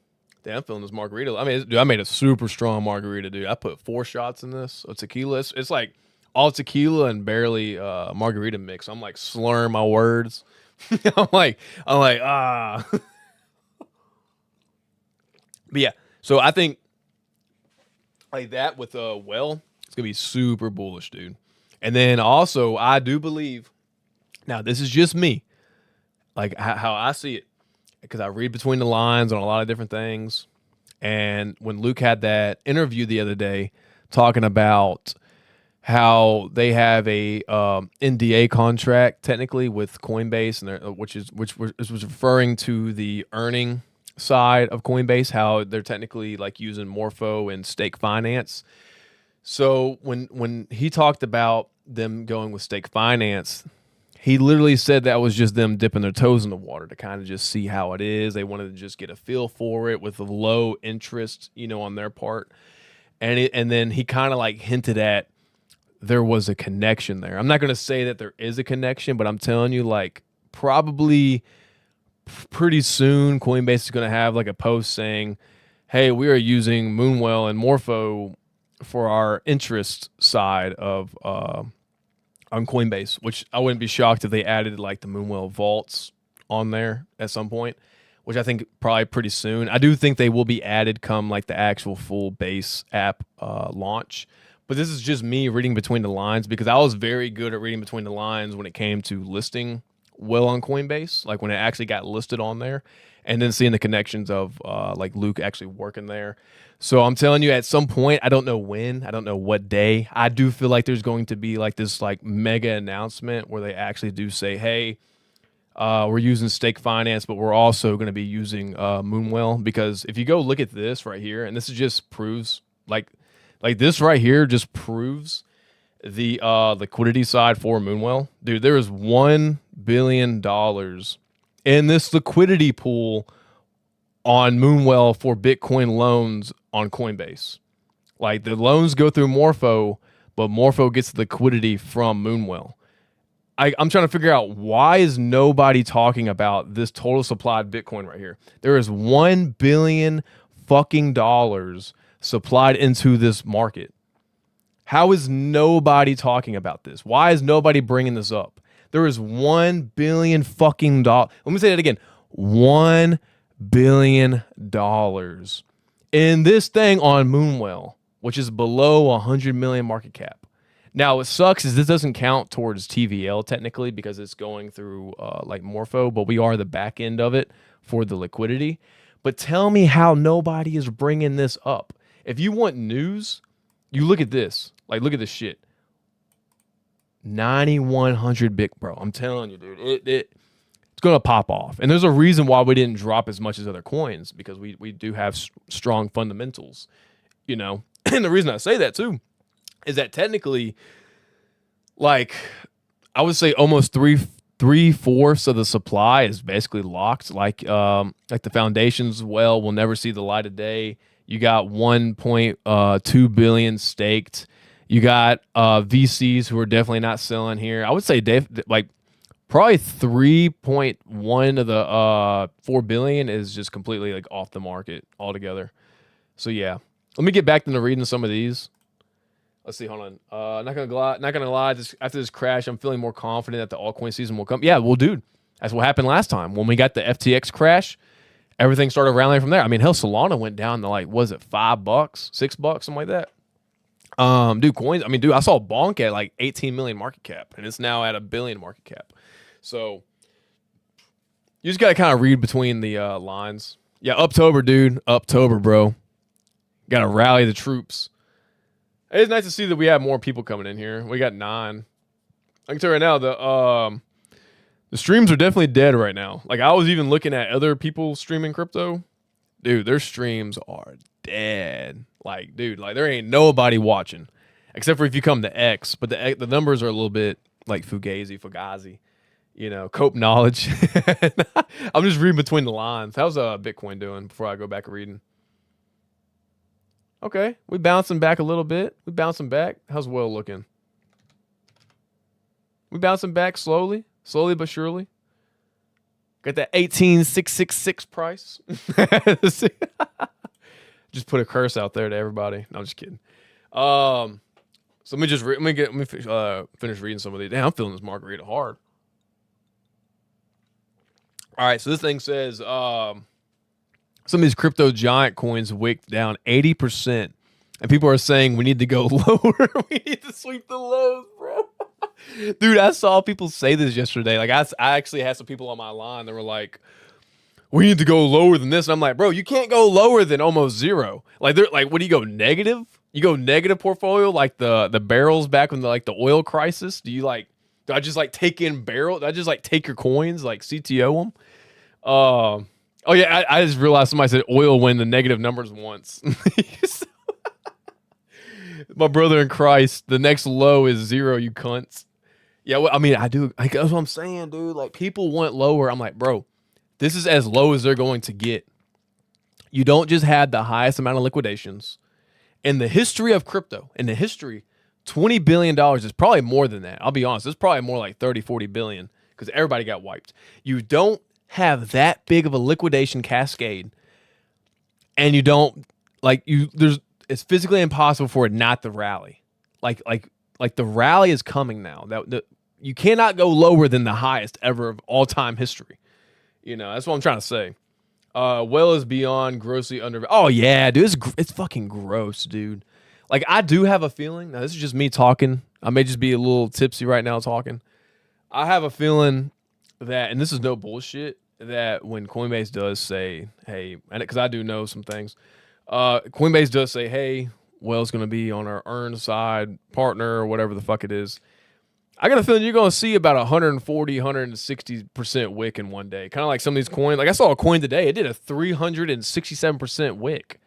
I'm feeling this margarita. I mean, dude, I made a super strong margarita, dude. I put 4 shots in this of tequila. It's like all tequila and barely margarita mix. I'm like slurring my words. I'm like ah. But yeah, so I think like that with well, it's gonna be super bullish, dude. And then also, I do believe. Now, this is just me, like how I see it, because I read between the lines on a lot of different things. And when Luke had that interview the other day, talking about how they have a NDA contract technically with Coinbase, and which was referring to the earning side of Coinbase, how they're technically like using Morpho and stake finance. So when he talked about them going with stake finance, he literally said that was just them dipping their toes in the water to kind of just see how it is. They wanted to just get a feel for it with a low interest, you know, on their part. And then he kind of like hinted at there was a connection there. I'm not going to say that there is a connection, but I'm telling you, like, probably pretty soon Coinbase is going to have like a post saying, hey, we are using Moonwell and Morpho for our interest side of on Coinbase, which I wouldn't be shocked if they added like the Moonwell vaults on there at some point, which I think probably pretty soon. I do think they will be added come like the actual full base app launch. But this is just me reading between the lines, because I was very good at reading between the lines when it came to listing well on Coinbase, like when it actually got listed on there, and then seeing the connections of like Luke actually working there. So I'm telling you, at some point, I don't know when, I don't know what day, I do feel like there's going to be like this like mega announcement where they actually do say, hey, we're using stake finance, but we're also going to be using Moonwell. Because if you go look at this right here, and this is just proves like this right here just proves the liquidity side for Moonwell. Dude, there is $1 billion in this liquidity pool on Moonwell for Bitcoin loans on Coinbase. Like, the loans go through Morpho, but Morpho gets the liquidity from Moonwell. I'm trying to figure out why is nobody talking about this total supplied Bitcoin right here. There is $1 billion fucking dollars supplied into this market. How is nobody talking about this? Why is nobody bringing this up? There is $1 billion fucking dollars. Let me say that again. $1 billion in this thing on Moonwell, which is below 100 million market cap. Now, what sucks is this doesn't count towards TVL technically because it's going through like Morpho, but we are the back end of it for the liquidity. But tell me how nobody is bringing this up. If you want news, you look at this. Like, look at this shit. 9,100 Bic, bro. I'm telling you, dude. It's going to pop off. And there's a reason why we didn't drop as much as other coins, because we do have strong fundamentals, you know. And the reason I say that, too, is that technically, like, I would say almost three-fourths of the supply is basically locked. Like the foundations well will never see the light of day. You got 1.2 billion staked. You got VCs who are definitely not selling here. I would say like probably 3.1 of the 4 billion is just completely like off the market altogether. So yeah, let me get back into reading some of these. Let's see. Hold on. Not gonna lie. Just after this crash, I'm feeling more confident that the altcoin season will come. Yeah, well, dude, that's what happened last time when we got the FTX crash. Everything started rallying from there. I mean, hell, Solana went down to like, was it $5, $6, something like that. Dude, coins. I mean, dude, I saw Bonk at like 18 million market cap, and it's now at $1 billion market cap. So you just gotta kind of read between the lines. Yeah, Uptober, dude. Uptober, bro. Gotta rally the troops. It's nice to see that we have more people coming in here. We got 9. I can tell you right now, the streams are definitely dead right now. Like, I was even looking at other people streaming crypto. Dude, their streams are dead. Like, dude, like, there ain't nobody watching. Except for if you come to X. But the numbers are a little bit, like, Fugazi. You know, Cope knowledge. I'm just reading between the lines. How's Bitcoin doing before I go back reading? Okay, we bouncing back a little bit. We bouncing back. How's Well looking? We bouncing back slowly but surely. Got that 18,666 price. Just put a curse out there to everybody. No, I'm just kidding. So let me finish reading some of these. Damn, I'm feeling this margarita hard. All right, so this thing says some of these crypto giant coins wicked down 80%. And people are saying we need to go lower. We need to sweep the lows, bro. Dude, I saw people say this yesterday. Like, I actually had some people on my line that were like, we need to go lower than this. And I'm like, bro, you can't go lower than almost zero. Like, they're like, what do you go, negative? You go negative portfolio like the barrels back when the oil crisis? Do I just like take in barrel? Do I just like take your coins, like CTO them? Oh yeah, I just realized somebody said oil when the negative numbers once. My brother in Christ, the next low is 0, you cunts. Yeah, well, I mean, I do. Like, that's what I'm saying, dude. Like, people want lower. I'm like, bro, this is as low as they're going to get. You don't just have the highest amount of liquidations. In the history of crypto, $20 billion is probably more than that. I'll be honest. It's probably more like 30, 40 billion because everybody got wiped. You don't have that big of a liquidation cascade, and you don't it's physically impossible for it not to rally. Like the rally is coming now. You cannot go lower than the highest ever of all time history. You know, that's what I'm trying to say. Well is beyond grossly under. Oh yeah, dude, it's fucking gross, dude. Like, I do have a feeling. Now, this is just me talking. I may just be a little tipsy right now talking. I have a feeling that, and this is no bullshit, that when Coinbase does say, hey, and because I do know some things, Coinbase does say, hey, Well's going to be on our earn side partner or whatever the fuck it is. I got a feeling you're going to see about 140, 160% wick in one day. Kind of like some of these coins. Like, I saw a coin today. It did a 367% wick.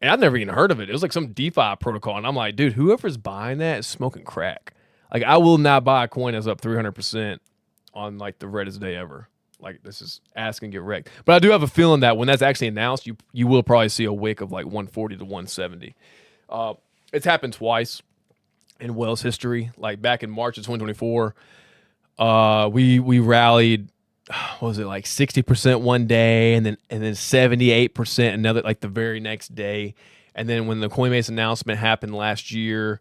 And I've never even heard of it. It was like some DeFi protocol. And I'm like, dude, whoever's buying that is smoking crack. Like, I will not buy a coin that's up 300% on like the reddest day ever. Like, this is ask and get wrecked. But I do have a feeling that when that's actually announced, you will probably see a wick of like 140 to 170. It's happened twice in Well's history. Like, back in March of 2024, We rallied, what was it, like 60% one day, and then 78% another, like the very next day. And then when the Coinbase announcement happened last year,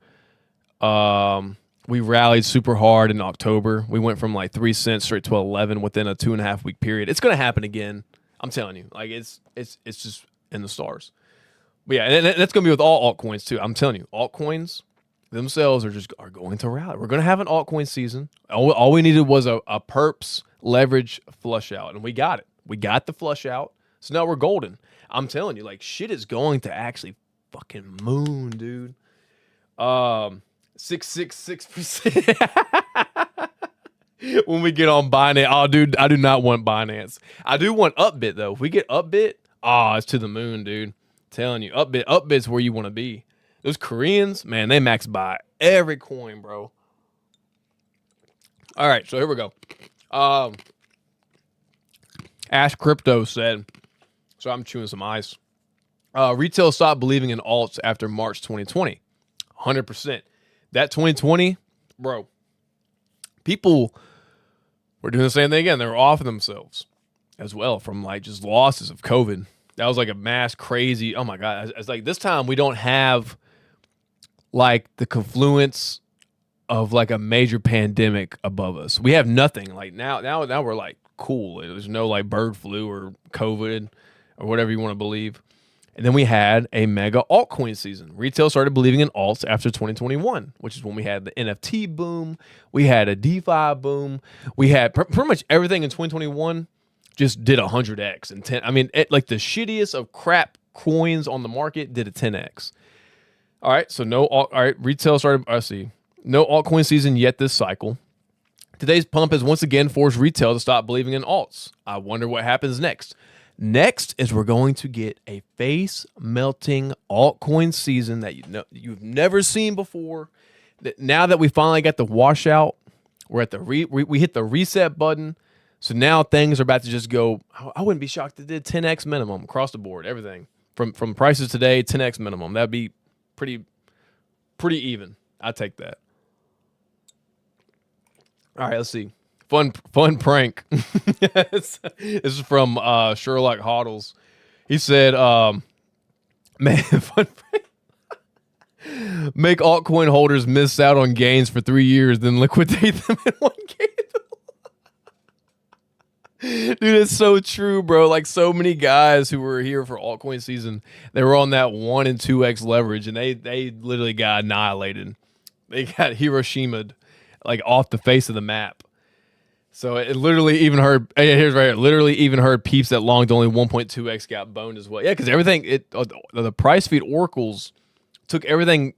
we rallied super hard in October. We went from like 3 cents straight to 11 within a 2.5 week period. It's gonna happen again. I'm telling you, like it's just in the stars. But yeah, and that's gonna be with all altcoins too. I'm telling you, altcoins themselves are going to rally. We're gonna have an altcoin season. All we needed was a perps leverage flush out, and we got it. We got the flush out, so now we're golden. I'm telling you, like shit is going to actually fucking moon, dude. 666%. When we get on Binance, oh, dude, I do not want Binance. I do want Upbit though. If we get Upbit, it's to the moon, dude. I'm telling you, Upbit's where you want to be. Those Koreans, man, they max buy every coin, bro. All right, so here we go. Ash Crypto said, so I'm chewing some ice. Retail stopped believing in alts after March 2020. 100%. That 2020, bro, people were doing the same thing again. They were offing themselves as well from like just losses of COVID. That was like a mass crazy. Oh my God. It's like this time we don't have like the confluence of like a major pandemic above us. We have nothing. Like now we're like cool. There's no like bird flu or COVID or whatever you want to believe. And then we had a mega altcoin season. Retail started believing in alts after 2021, which is when we had the NFT boom. We had a DeFi boom. We had pretty much everything in 2021 just did 100x and 10. I mean, like the shittiest of crap coins on the market did a 10x. All right, so retail started. I see. No altcoin season yet this cycle. Today's pump has once again forced retail to stop believing in alts. I wonder what happens next. Next is we're going to get a face-melting altcoin season that you've never seen before. That now that we finally got the washout, we're at the we hit the reset button. So now things are about to just go. I wouldn't be shocked if it did 10x minimum across the board. Everything from prices today, 10x minimum. That'd be pretty even. I'd take that. All right, let's see. Fun prank. This is from Sherlock Hoddles. He said, man, fun prank. Make altcoin holders miss out on gains for 3 years, then liquidate them in one candle. Dude, it's so true, bro. Like so many guys who were here for altcoin season, they were on that 1 and 2x leverage, and they literally got annihilated. They got Hiroshimaed like off the face of the map. So it literally even heard. Here's right here. Literally even heard peeps that longed only 1.2x got boned as well. Yeah, because everything the price feed oracles took everything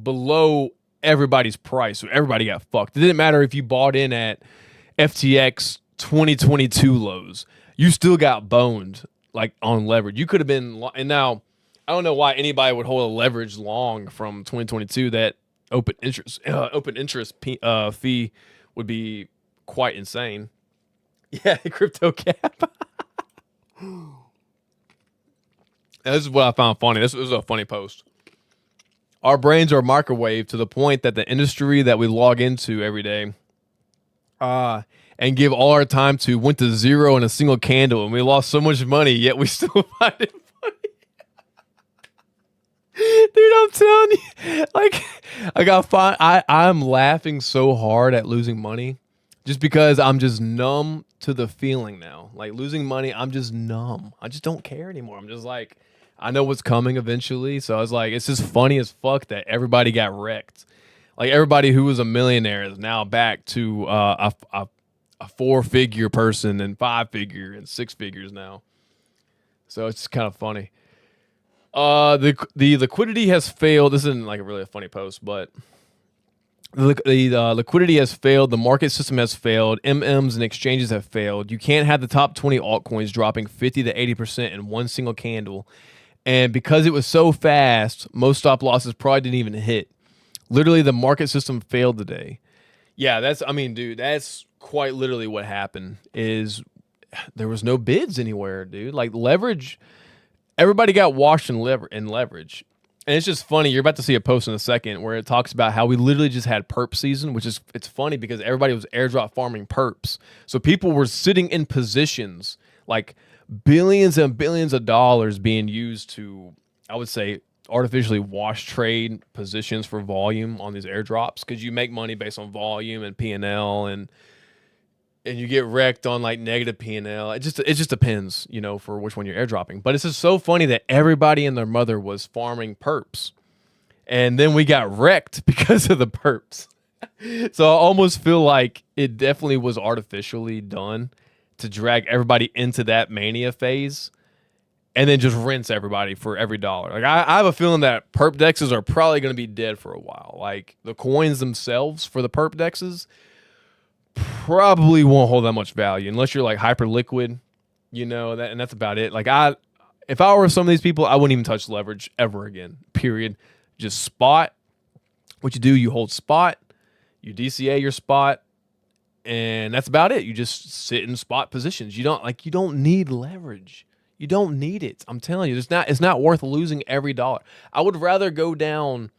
below everybody's price, so everybody got fucked. It didn't matter if you bought in at FTX 2022 lows, you still got boned like on leverage. You could have been, and now I don't know why anybody would hold a leverage long from 2022. That open interest fee would be quite insane. Yeah, crypto cap. This is what I found funny. This was a funny post. Our brains are microwave to the point that the industry that we log into every day and give all our time to went to zero in a single candle, and we lost so much money, yet we still find it funny. Dude, I'm telling you, like, I'm laughing so hard at losing money just because I'm just numb to the feeling now. Like losing money, I'm just numb. I just don't care anymore. I'm just like, I know what's coming eventually. So I was like, it's just funny as fuck that everybody got wrecked. Like everybody who was a millionaire is now back to a 4-figure person and 5-figure and 6 figures now. So it's just kind of funny. The liquidity has failed. This isn't like really a funny post, but the liquidity has failed. The market system has failed. MMs and exchanges have failed. You can't have the top 20 altcoins dropping 50 to 80% in one single candle. And because it was so fast, most stop losses probably didn't even hit. Literally, the market system failed today. Yeah, that's quite literally what happened. Is there was no bids anywhere, dude. Like leverage, everybody got washed in leverage. And it's just funny. You're about to see a post in a second where it talks about how we literally just had perp season, which is, it's funny because everybody was airdrop farming perps. So people were sitting in positions like billions and billions of dollars being used to, I would say, artificially wash trade positions for volume on these airdrops, because you make money based on volume and P&L, and you get wrecked on like negative P&L. It just depends, you know, for which one you're airdropping. But it's just so funny that everybody and their mother was farming perps, and then we got wrecked because of the perps. So I almost feel like it definitely was artificially done to drag everybody into that mania phase, and then just rinse everybody for every dollar. Like I have a feeling that perp dexes are probably going to be dead for a while. Like the coins themselves for the perp dexes probably won't hold that much value unless you're like hyper liquid, you know, that, and that's about it. Like if I were some of these people, I wouldn't even touch leverage ever again, period. Just spot. What you do, you hold spot, you DCA your spot, and that's about it. You just sit in spot positions. You don't need leverage. You don't need it. I'm telling you, it's not worth losing every dollar. I would rather go down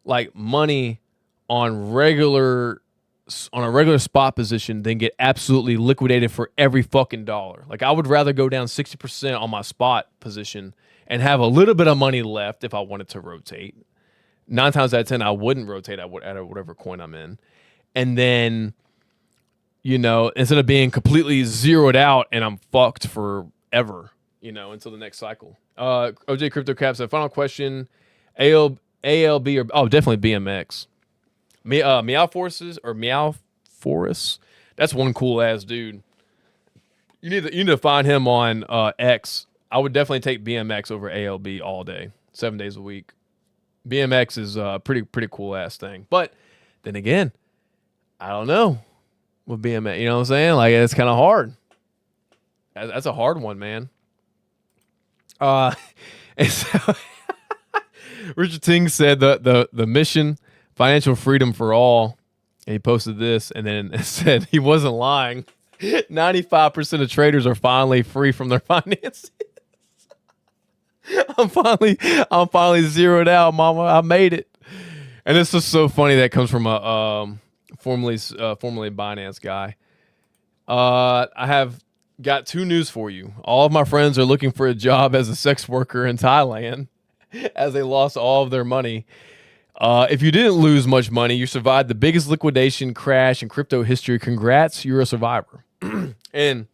like money on a regular spot position than get absolutely liquidated for every fucking dollar. Like I would rather go down 60% on my spot position and have a little bit of money left if I wanted to rotate. 9 times out of 10, I wouldn't rotate at whatever coin I'm in. And then, you know, instead of being completely zeroed out and I'm fucked forever, you know, until the next cycle. OJ Crypto Cap said, final question, ALB or, definitely BMX. Meow Forest. That's one cool ass dude. You need to find him on X. I would definitely take BMX over ALB all day, 7 days a week. BMX is a pretty cool ass thing. But then again, I don't know with BMX. You know what I'm saying? Like it's kind of hard. That's a hard one, man. And so Richard Ting said the mission, financial freedom for all. And he posted this and then it said he wasn't lying. 95% of traders are finally free from their finances. I'm finally zeroed out, mama. I made it. And it's just so funny that comes from a formerly Binance guy. I have got 2 news for you. All of my friends are looking for a job as a sex worker in Thailand as they lost all of their money. If you didn't lose much money, you survived the biggest liquidation crash in crypto history. Congrats, you're a survivor. And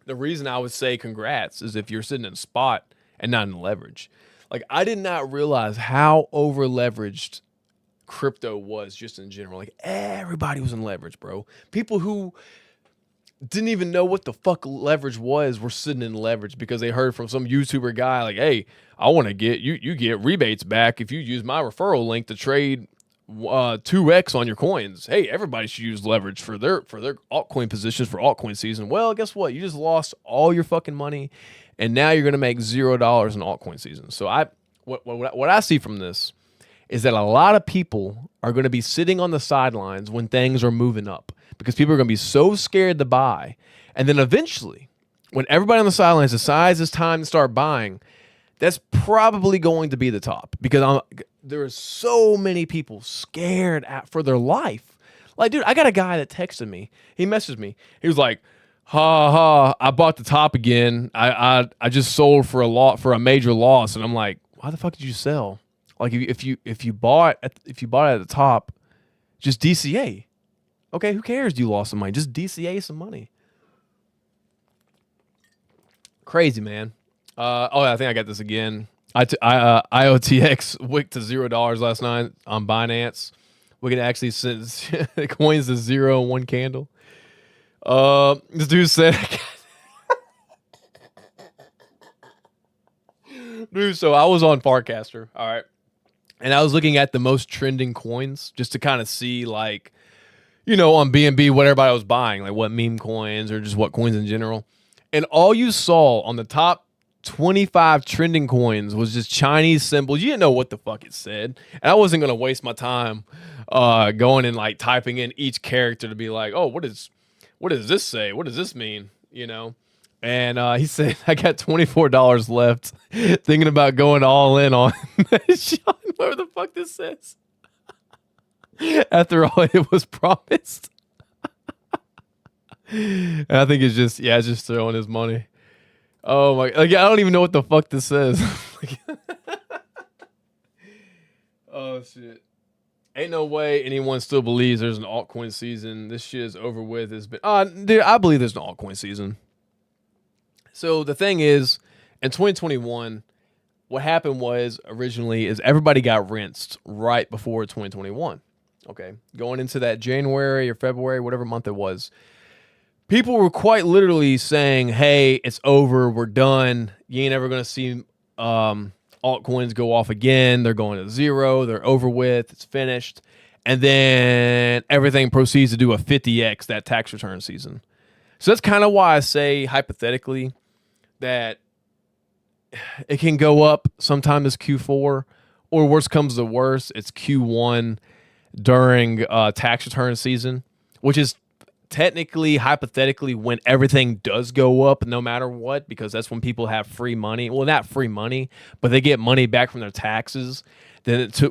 the reason I would say congrats is if you're sitting in spot and not in leverage. Like I did not realize how over leveraged crypto was just in general. Like everybody was in leverage, bro. People who didn't even know what the fuck leverage was were sitting in leverage because they heard from some YouTuber guy like, hey, I want to get you get rebates back if you use my referral link to trade 2x on your coins. Hey, everybody should use leverage for their altcoin positions for altcoin season. Well, guess what? You just lost all your fucking money and now you're going to make $0 in altcoin season. So what I see from this is that a lot of people are going to be sitting on the sidelines when things are moving up because people are going to be so scared to buy. And then eventually, when everybody on the sidelines decides it's time to start buying, that's probably going to be the top because there are so many people scared for their life. Like, dude, I got a guy that texted me. He messaged me. He was like, I bought the top again. I just sold for a major loss. And I'm like, why the fuck did you sell? Like if you bought at the top, just DCA. Okay, who cares? You lost some money. Just DCA some money. Crazy, man. I think I got this again. IOTX wicked to $0 last night on Binance. We can actually send the coins to 0 in one candle. This dude said, dude. So I was on Farcaster, all right, and I was looking at the most trending coins just to kind of see, like, you know, on BNB what everybody was buying, like what meme coins or just what coins in general. And all you saw on the top 25 trending coins was just Chinese symbols. You didn't know what the fuck it said. And I wasn't going to waste my time going and like typing in each character to be like, oh, what does this say? What does this mean? You know? And he said, I got $24 left, thinking about going all in on Sean, whatever the fuck this says. After all it was promised. And I think it's just throwing his money. Oh my, like, I don't even know what the fuck this says. Oh shit. Ain't no way anyone still believes there's an altcoin season. This shit is over with. It's been, dude, I believe there's an altcoin season. So the thing is, in 2021, what happened was originally is everybody got rinsed right before 2021. Okay. Going into that January or February, whatever month it was, people were quite literally saying, hey, it's over. We're done. You ain't ever going to see altcoins go off again. They're going to zero. They're over with. It's finished. And then everything proceeds to do a 50x that tax return season. So that's kind of why I say hypothetically that it can go up sometime this Q4, or worst comes to worst, it's Q1 during tax return season, which is technically, hypothetically, when everything does go up no matter what, because that's when people have free money. Well, not free money, but they get money back from their taxes,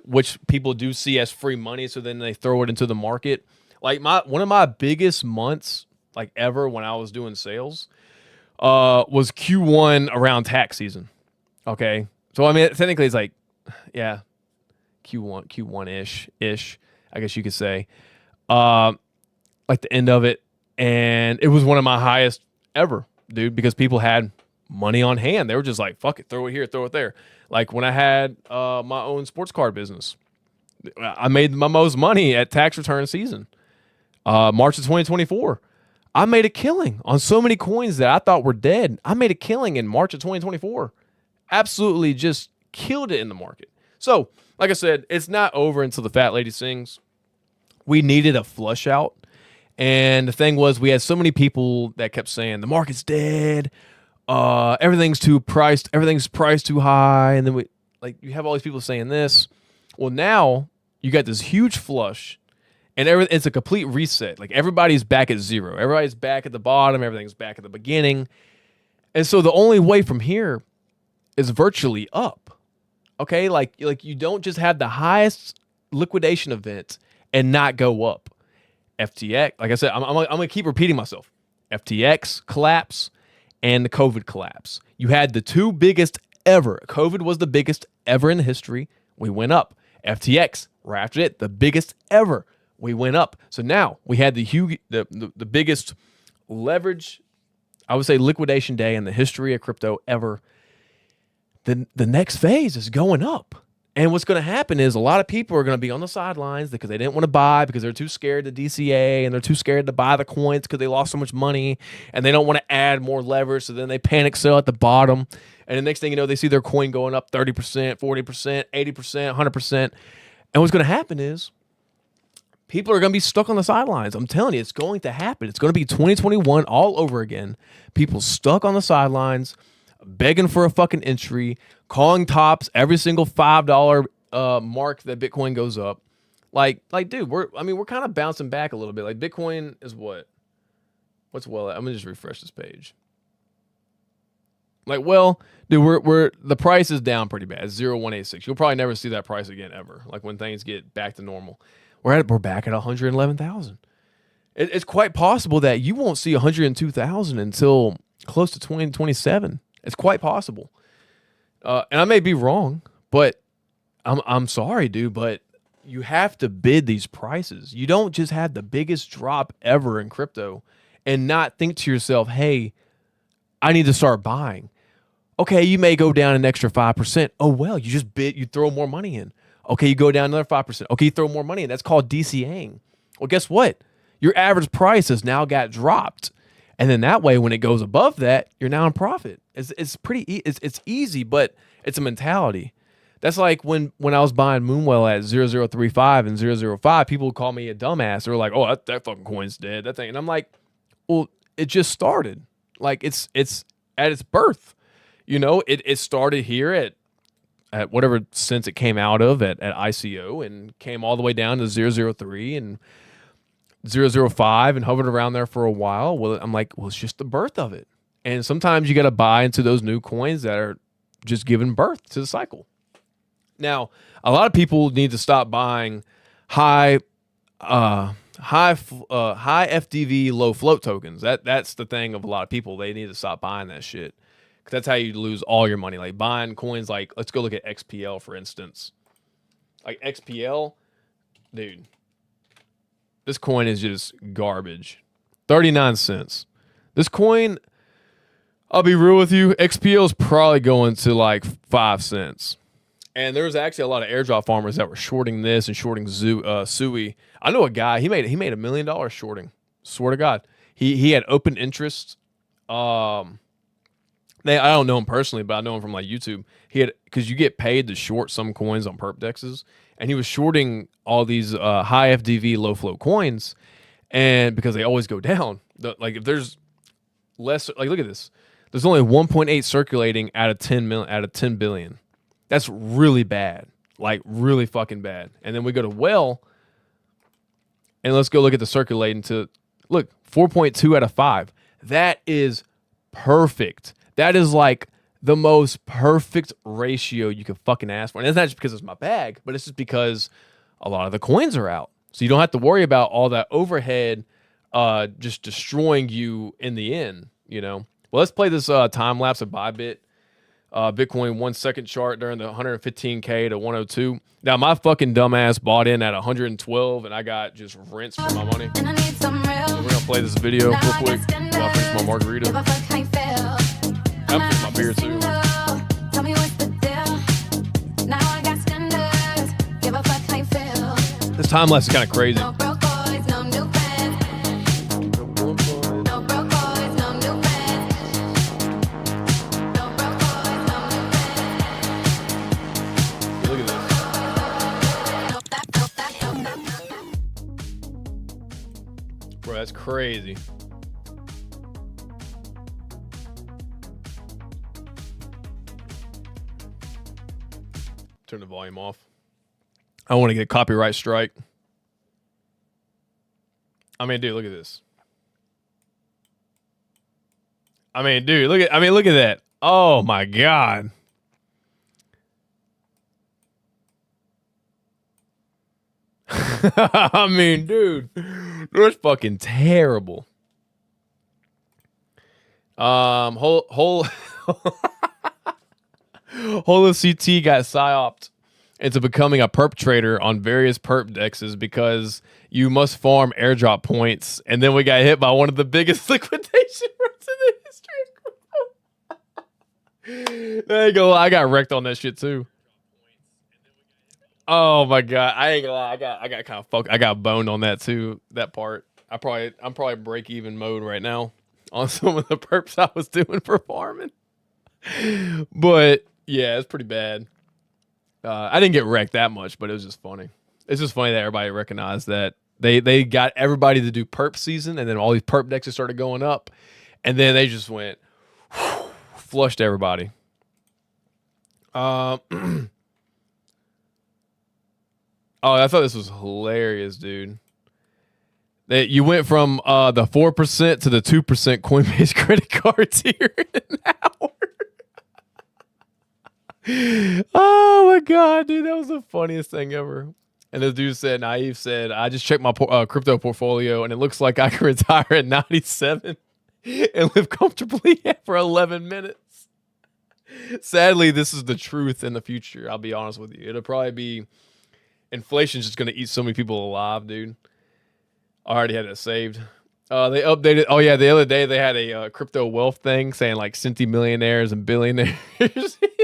which people do see as free money, so then they throw it into the market. Like one of my biggest months like ever when I was doing sales was Q1 around tax season. Okay. So I mean technically it's like, yeah, Q1-ish, I guess you could say. Like the end of it. And it was one of my highest ever, dude, because people had money on hand. They were just like, fuck it, throw it here, throw it there. Like when I had my own sports card business, I made my most money at tax return season. March of 2024. I made a killing on so many coins that I thought were dead. I made a killing in March of 2024. Absolutely just killed it in the market. So, like I said, it's not over until the fat lady sings. We needed a flush out. And the thing was, we had so many people that kept saying, the market's dead. Everything's priced too high. And then you have all these people saying this. Well, now you got this huge flush. And it's a complete reset. Like everybody's back at zero. Everybody's back at the bottom. Everything's back at the beginning. And so the only way from here is virtually up. Okay, like you don't just have the highest liquidation event and not go up. FTX, like I said, I'm going to keep repeating myself. FTX collapse and the COVID collapse. You had the two biggest ever. COVID was the biggest ever in history. We went up. FTX, right after it, the biggest ever. We went up. So now we had the biggest leverage, I would say liquidation day in the history of crypto ever. The next phase is going up. And what's going to happen is a lot of people are going to be on the sidelines because they didn't want to buy because they're too scared to DCA and they're too scared to buy the coins because they lost so much money and they don't want to add more leverage. So then they panic sell at the bottom. And the next thing you know, they see their coin going up 30%, 40%, 80%, 100%. And what's going to happen is people are going to be stuck on the sidelines. I'm telling you, it's going to happen. It's going to be 2021 all over again. People stuck on the sidelines, begging for a fucking entry, calling tops every single $5 mark that Bitcoin goes up. Like, dude, we're kind of bouncing back a little bit. Like, Bitcoin is what? What's well? I'm gonna just refresh this page. Like, well, dude, we're the price is down pretty bad. It's 0.186. You'll probably never see that price again ever. Like when things get back to normal, we're back at 111,000. It's quite possible that you won't see 102,000 until close to 2027. It's quite possible. And I may be wrong, but I'm sorry, dude, but you have to bid these prices. You don't just have the biggest drop ever in crypto and not think to yourself, hey, I need to start buying. Okay, you may go down an extra 5%. Oh, well, you just bid, you throw more money in. Okay, you go down another 5%. Okay, you throw more money in. That's called DCAing. Well, guess what? Your average price has now got dropped. And then that way, when it goes above that, you're now in profit. It's pretty it's easy, but it's a mentality. That's like when I was buying Moonwell at 0035 and 005, people would call me a dumbass. They were like, oh, that fucking coin's dead, that thing. And I'm like, well, it just started. Like it's at its birth. You know, it started here at whatever sense it came out of at ICO and came all the way down to 003 and 005 and hovered around there for a while. Well, I'm like, well, it's just the birth of it. And sometimes you got to buy into those new coins that are just giving birth to the cycle. Now, a lot of people need to stop buying high FDV low float tokens. That's the thing of a lot of people. They need to stop buying that shit, because that's how you lose all your money. Like buying coins like, let's go look at XPL for instance. Like XPL, dude, this coin is just garbage. 39 cents. This coin, I'll be real with you, XPL is probably going to like 5 cents. And there was actually a lot of airdrop farmers that were shorting this and shorting Sui. I know a guy, he made $1 million shorting. Swear to God. He had open interest. I don't know him personally, but I know him from like YouTube. He had, because you get paid to short some coins on perp dexes, and he was shorting all these high FDV low flow coins, and because they always go down. Like if there's less, like look at this. There's only 1.8 circulating out of 10 billion. That's really bad. Like really fucking bad. And then we go to Well, and let's go look at the circulating to, look, 4.2 out of 5. That is perfect. That is like the most perfect ratio you could fucking ask for. And it's not just because it's my bag, but it's just because a lot of the coins are out. So you don't have to worry about all that overhead just destroying you in the end, you know? Well, let's play this time lapse of Bybit. Bitcoin 1 second chart during the 115K to 102. Now, my fucking dumbass bought in at 112, and I got just rinsed for my money. So we're going to play this video real quick while I finish my margarita. I'm finish my beer, too. This time lapse is kind of crazy. Bro, that's crazy. Turn the volume off. I want to get a copyright strike. I mean, dude, look at this. I mean, dude, look at that. Oh my God. I mean, dude, that's fucking terrible. Whole CT got psyoped into becoming a perp trader on various perp dexes because you must farm airdrop points, and then we got hit by one of the biggest liquidation runs in the history of crypto. There you go. I got wrecked on that shit too. Oh my God, I ain't gonna lie. I got kind of fucked. I got boned on that too. That part. I'm probably break even mode right now on some of the perps I was doing for farming. But yeah, it's pretty bad. I didn't get wrecked that much, but it was just funny. It's just funny that everybody recognized that they got everybody to do perp season, and then all these perp dexes started going up, and then they just went flushed everybody. Oh, I thought this was hilarious, dude. That you went from the 4% to the 2% Coinbase credit card tier in an hour. Oh my God, dude, that was the funniest thing ever. And the dude said, Naive said, I just checked my crypto portfolio, and it looks like I can retire at 97 and live comfortably for 11 minutes. Sadly, this is the truth in the future. I'll be honest with you. It'll probably be... Inflation's just going to eat so many people alive, dude. I already had it saved. They updated. Oh, yeah. The other day, they had a crypto wealth thing saying like centimillionaires and billionaires.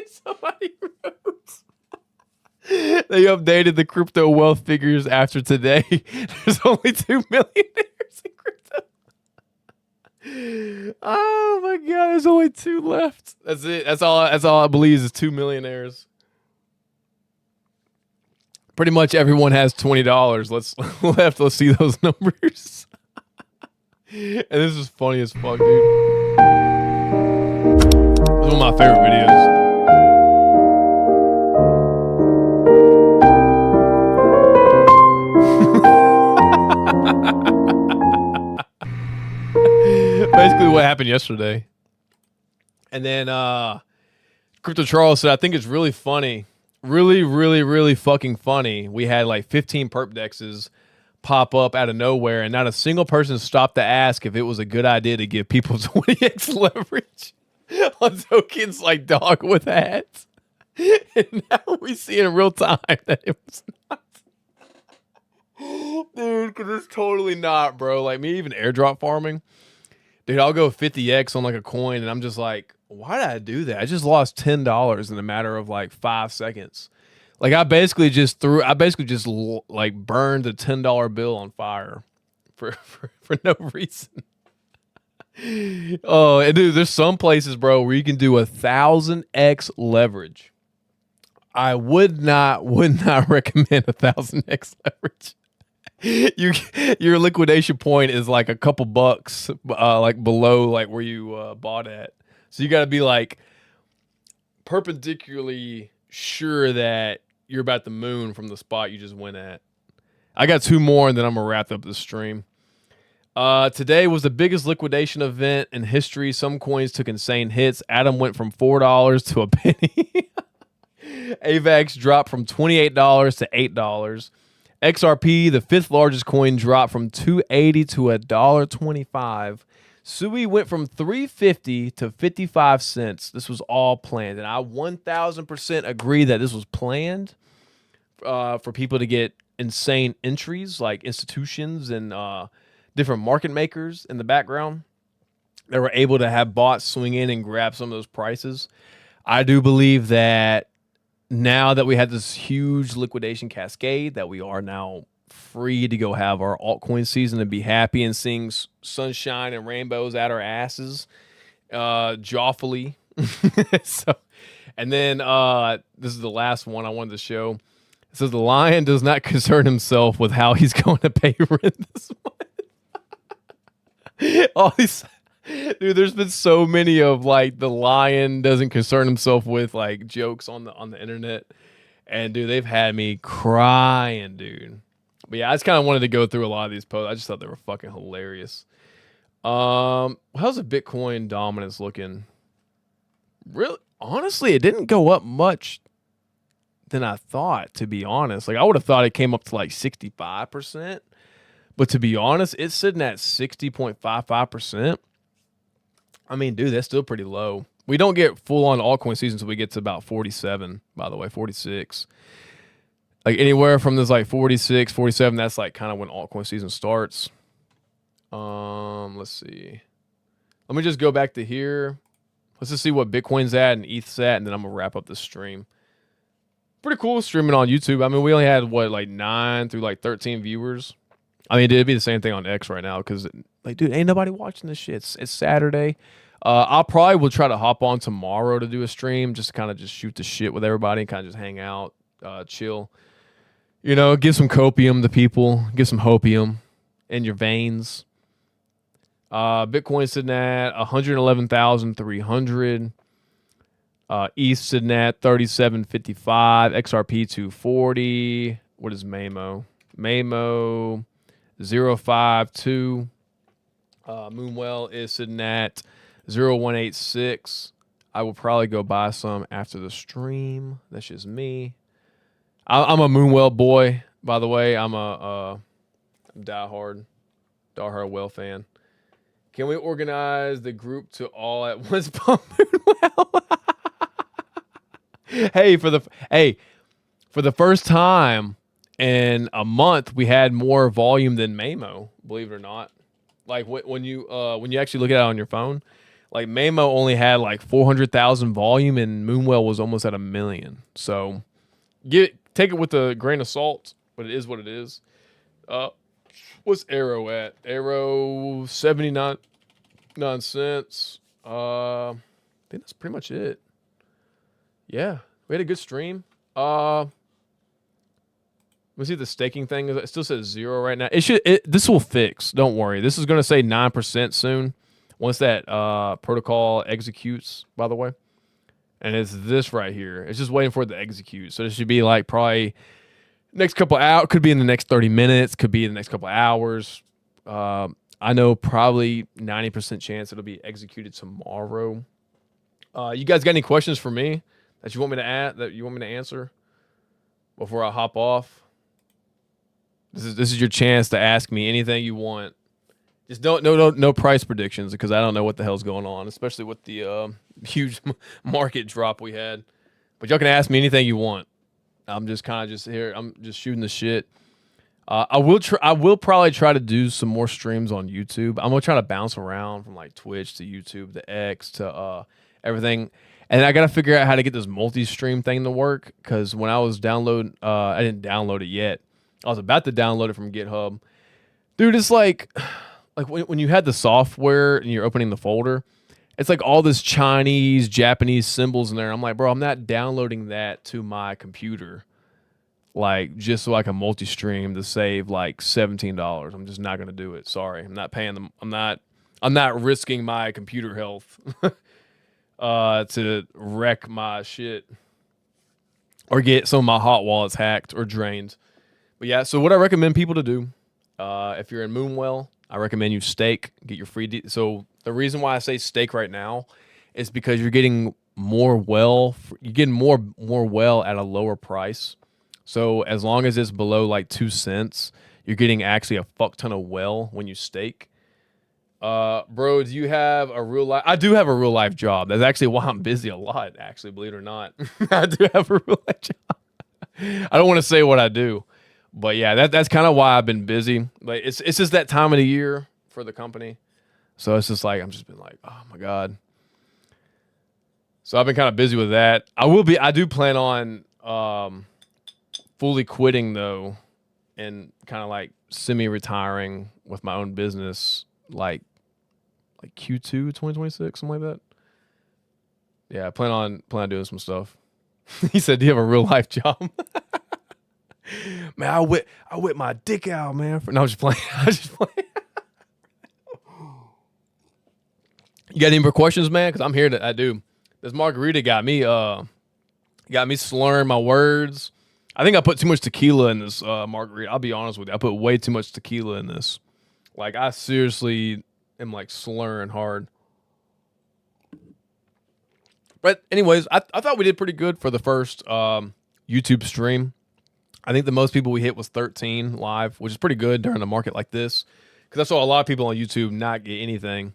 Somebody wrote. They updated the crypto wealth figures after today. There's only 2 millionaires in crypto. Oh, my God. There's only 2 left. That's it. That's all I believe is 2 millionaires. Pretty much everyone has $20 let's see those numbers. And this is funny as fuck, dude. This is one of my favorite videos. Basically what happened yesterday. And then Crypto Charles said, I think it's really funny. Really, really, really fucking funny. We had like 15 perp dexes pop up out of nowhere, and not a single person stopped to ask if it was a good idea to give people 20x leverage on tokens like dog with hats. And now we see in real time that it was not. Dude, because it's totally not, bro. Like me even airdrop farming. Dude, I'll go 50x on like a coin, and I'm just like, why did I do that? I just lost $10 in a matter of like 5 seconds. Like I basically just like burned a $10 bill on fire for no reason. Oh, and dude, there's some places, bro, where you can do 1,000x leverage. I would not recommend 1,000x leverage. Your liquidation point is like a couple bucks, like below like where you bought at. So you got to be like perpendicularly sure that you're about the moon from the spot you just went at. I got 2 more, and then I'm gonna wrap up the stream. Today was the biggest liquidation event in history. Some coins took insane hits. Atom went from $4 to a penny. AVAX dropped from $28 to $8. XRP, the 5th largest coin, dropped from $2.80 to $1.25. Sui went from $3.50 to 55 cents. This was all planned, and I 1,000% agree that this was planned for people to get insane entries, like institutions and different market makers in the background that were able to have bots swing in and grab some of those prices. I do believe that now that we had this huge liquidation cascade, that we are now free to go have our altcoin season and be happy and seeing sunshine and rainbows at our asses, joyfully. So, and then this is the last one I wanted to show. It says the lion does not concern himself with how he's going to pay rent this month. All these. Dude, there's been so many of like the lion doesn't concern himself with like jokes on the internet, and dude, they've had me crying, dude. But yeah, I just kind of wanted to go through a lot of these posts. I just thought they were fucking hilarious. How's the Bitcoin dominance looking? Really, honestly, it didn't go up much than I thought. To be honest, like I would have thought it came up to like 65%, but to be honest, it's sitting at 60.55%. I mean, dude, that's still pretty low. We don't get full-on altcoin season until we get to about 47, by the way, 46. Like anywhere from this like 46, 47, that's like kind of when altcoin season starts. Let's see. Let me just go back to here. Let's just see what Bitcoin's at and ETH's at, and then I'm going to wrap up the stream. Pretty cool streaming on YouTube. I mean, we only had, what, like 9 through like 13 viewers. I mean, it'd be the same thing on X right now because, like, dude, ain't nobody watching this shit. It's Saturday. I'll probably will try to hop on tomorrow to do a stream, just to kind of just shoot the shit with everybody and kind of just hang out, chill. You know, give some copium to people, give some hopium in your veins. Bitcoin sitting at 111,300. ETH sitting at 37.55. XRP 240. What is Mamo? Mamo 052. Moonwell is sitting at 0186. I will probably go buy some after the stream. That's just me. I'm a Moonwell boy, by the way. I'm a diehard whale fan. Can we organize the group to all at once pump Moonwell? Hey, for the first time in a month, we had more volume than Mamo, believe it or not. Like when you actually look at it on your phone, like Mamo only had like 400,000 volume and Moonwell was almost at 1 million. So take it with a grain of salt, but it is what it is. What's Aero at? Aero 79 cents. I think that's pretty much it. Yeah, we had a good stream. Let's see the staking thing. It still says 0 right now. This will fix. Don't worry. This is going to say 9% soon. Once that protocol executes, by the way. And it's this right here. It's just waiting for it to execute. So it should be like probably next couple hours. Could be in the next 30 minutes. Could be in the next couple hours. I know probably 90% chance it'll be executed tomorrow. You guys got any questions for me that you want me to answer before I hop off? This is your chance to ask me anything you want. Just no price predictions because I don't know what the hell's going on, especially with the huge market drop we had. But y'all can ask me anything you want. I'm just kind of just here. I'm just shooting the shit. I will probably try to do some more streams on YouTube. I'm gonna try to bounce around from like Twitch to YouTube to X to everything, and I gotta figure out how to get this multi-stream thing to work. Because when I was downloading, I didn't download it yet. I was about to download it from GitHub, dude. It's like when you had the software and you're opening the folder, it's like all this Chinese, Japanese symbols in there. I'm like, bro, I'm not downloading that to my computer. Like just so I can multi-stream to save like $17. I'm just not gonna do it. Sorry, I'm not paying them. I'm not risking my computer health to wreck my shit or get some of my hot wallets hacked or drained. But yeah, so what I recommend people to do, if you're in Moonwell, I recommend you stake, get your free. So the reason why I say stake right now is because you're getting more well. You're getting more well at a lower price. So as long as it's below like 2 cents, you're getting actually a fuck ton of well when you stake. Bro, do you have a real life? I do have a real life job. That's actually why I'm busy a lot, actually, believe it or not. I do have a real life job. I don't want to say what I do, but yeah, that's kind of why I've been busy. Like it's just that time of the year for the company. So it's just like, I'm just been like, oh my God. So I've been kind of busy with that. I do plan on, fully quitting though, and kind of like semi-retiring with my own business, like Q2 2026, something like that. Yeah, I plan on doing some stuff. He said, "Do you have a real life job?" Man, I whip my dick out, man. No, I'm just playing. You got any more questions, man? Because I'm here to. I do. This margarita got me slurring my words. I think I put too much tequila in this margarita. I'll be honest with you. I put way too much tequila in this. Like, I seriously am, like, slurring hard. But anyways, I thought we did pretty good for the first YouTube stream. I think the most people we hit was 13 live, which is pretty good during a market like this. Because I saw a lot of people on YouTube not get anything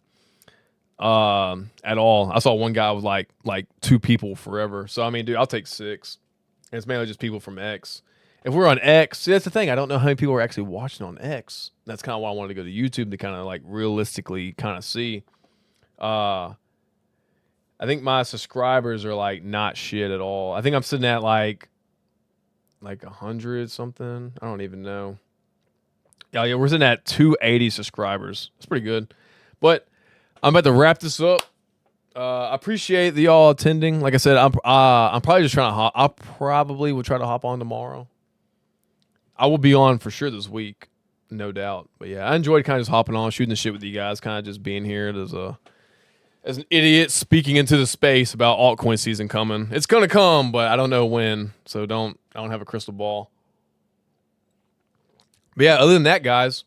at all. I saw one guy with, like 2 people forever. So, I mean, dude, I'll take 6. And it's mainly just people from X. If we're on X, see, that's the thing. I don't know how many people are actually watching on X. That's kind of why I wanted to go to YouTube to kind of like realistically kind of see. I think my subscribers are like not shit at all. I think I'm sitting at like 100 something. I don't even know. Yeah, we're sitting at 280 subscribers. That's pretty good. But I'm about to wrap this up. I appreciate the y'all attending. Like I said, I'm probably just trying to I probably will try to hop on tomorrow. I will be on for sure this week, no doubt. But yeah, I enjoyed kind of just hopping on, shooting the shit with you guys, kind of just being here as an idiot speaking into the space about altcoin season coming. It's gonna come, but I don't know when. So I don't have a crystal ball. But yeah, other than that, guys,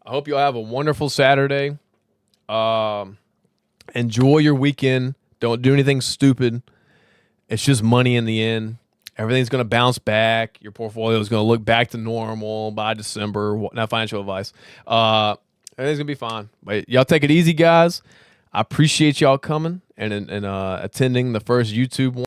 I hope you all have a wonderful Saturday. Enjoy your weekend. Don't do anything stupid. It's just money in the end. Everything's going to bounce back. Your portfolio is going to look back to normal by December. Not financial advice. Everything's going to be fine. But y'all take it easy, guys. I appreciate y'all coming and attending the first YouTube one.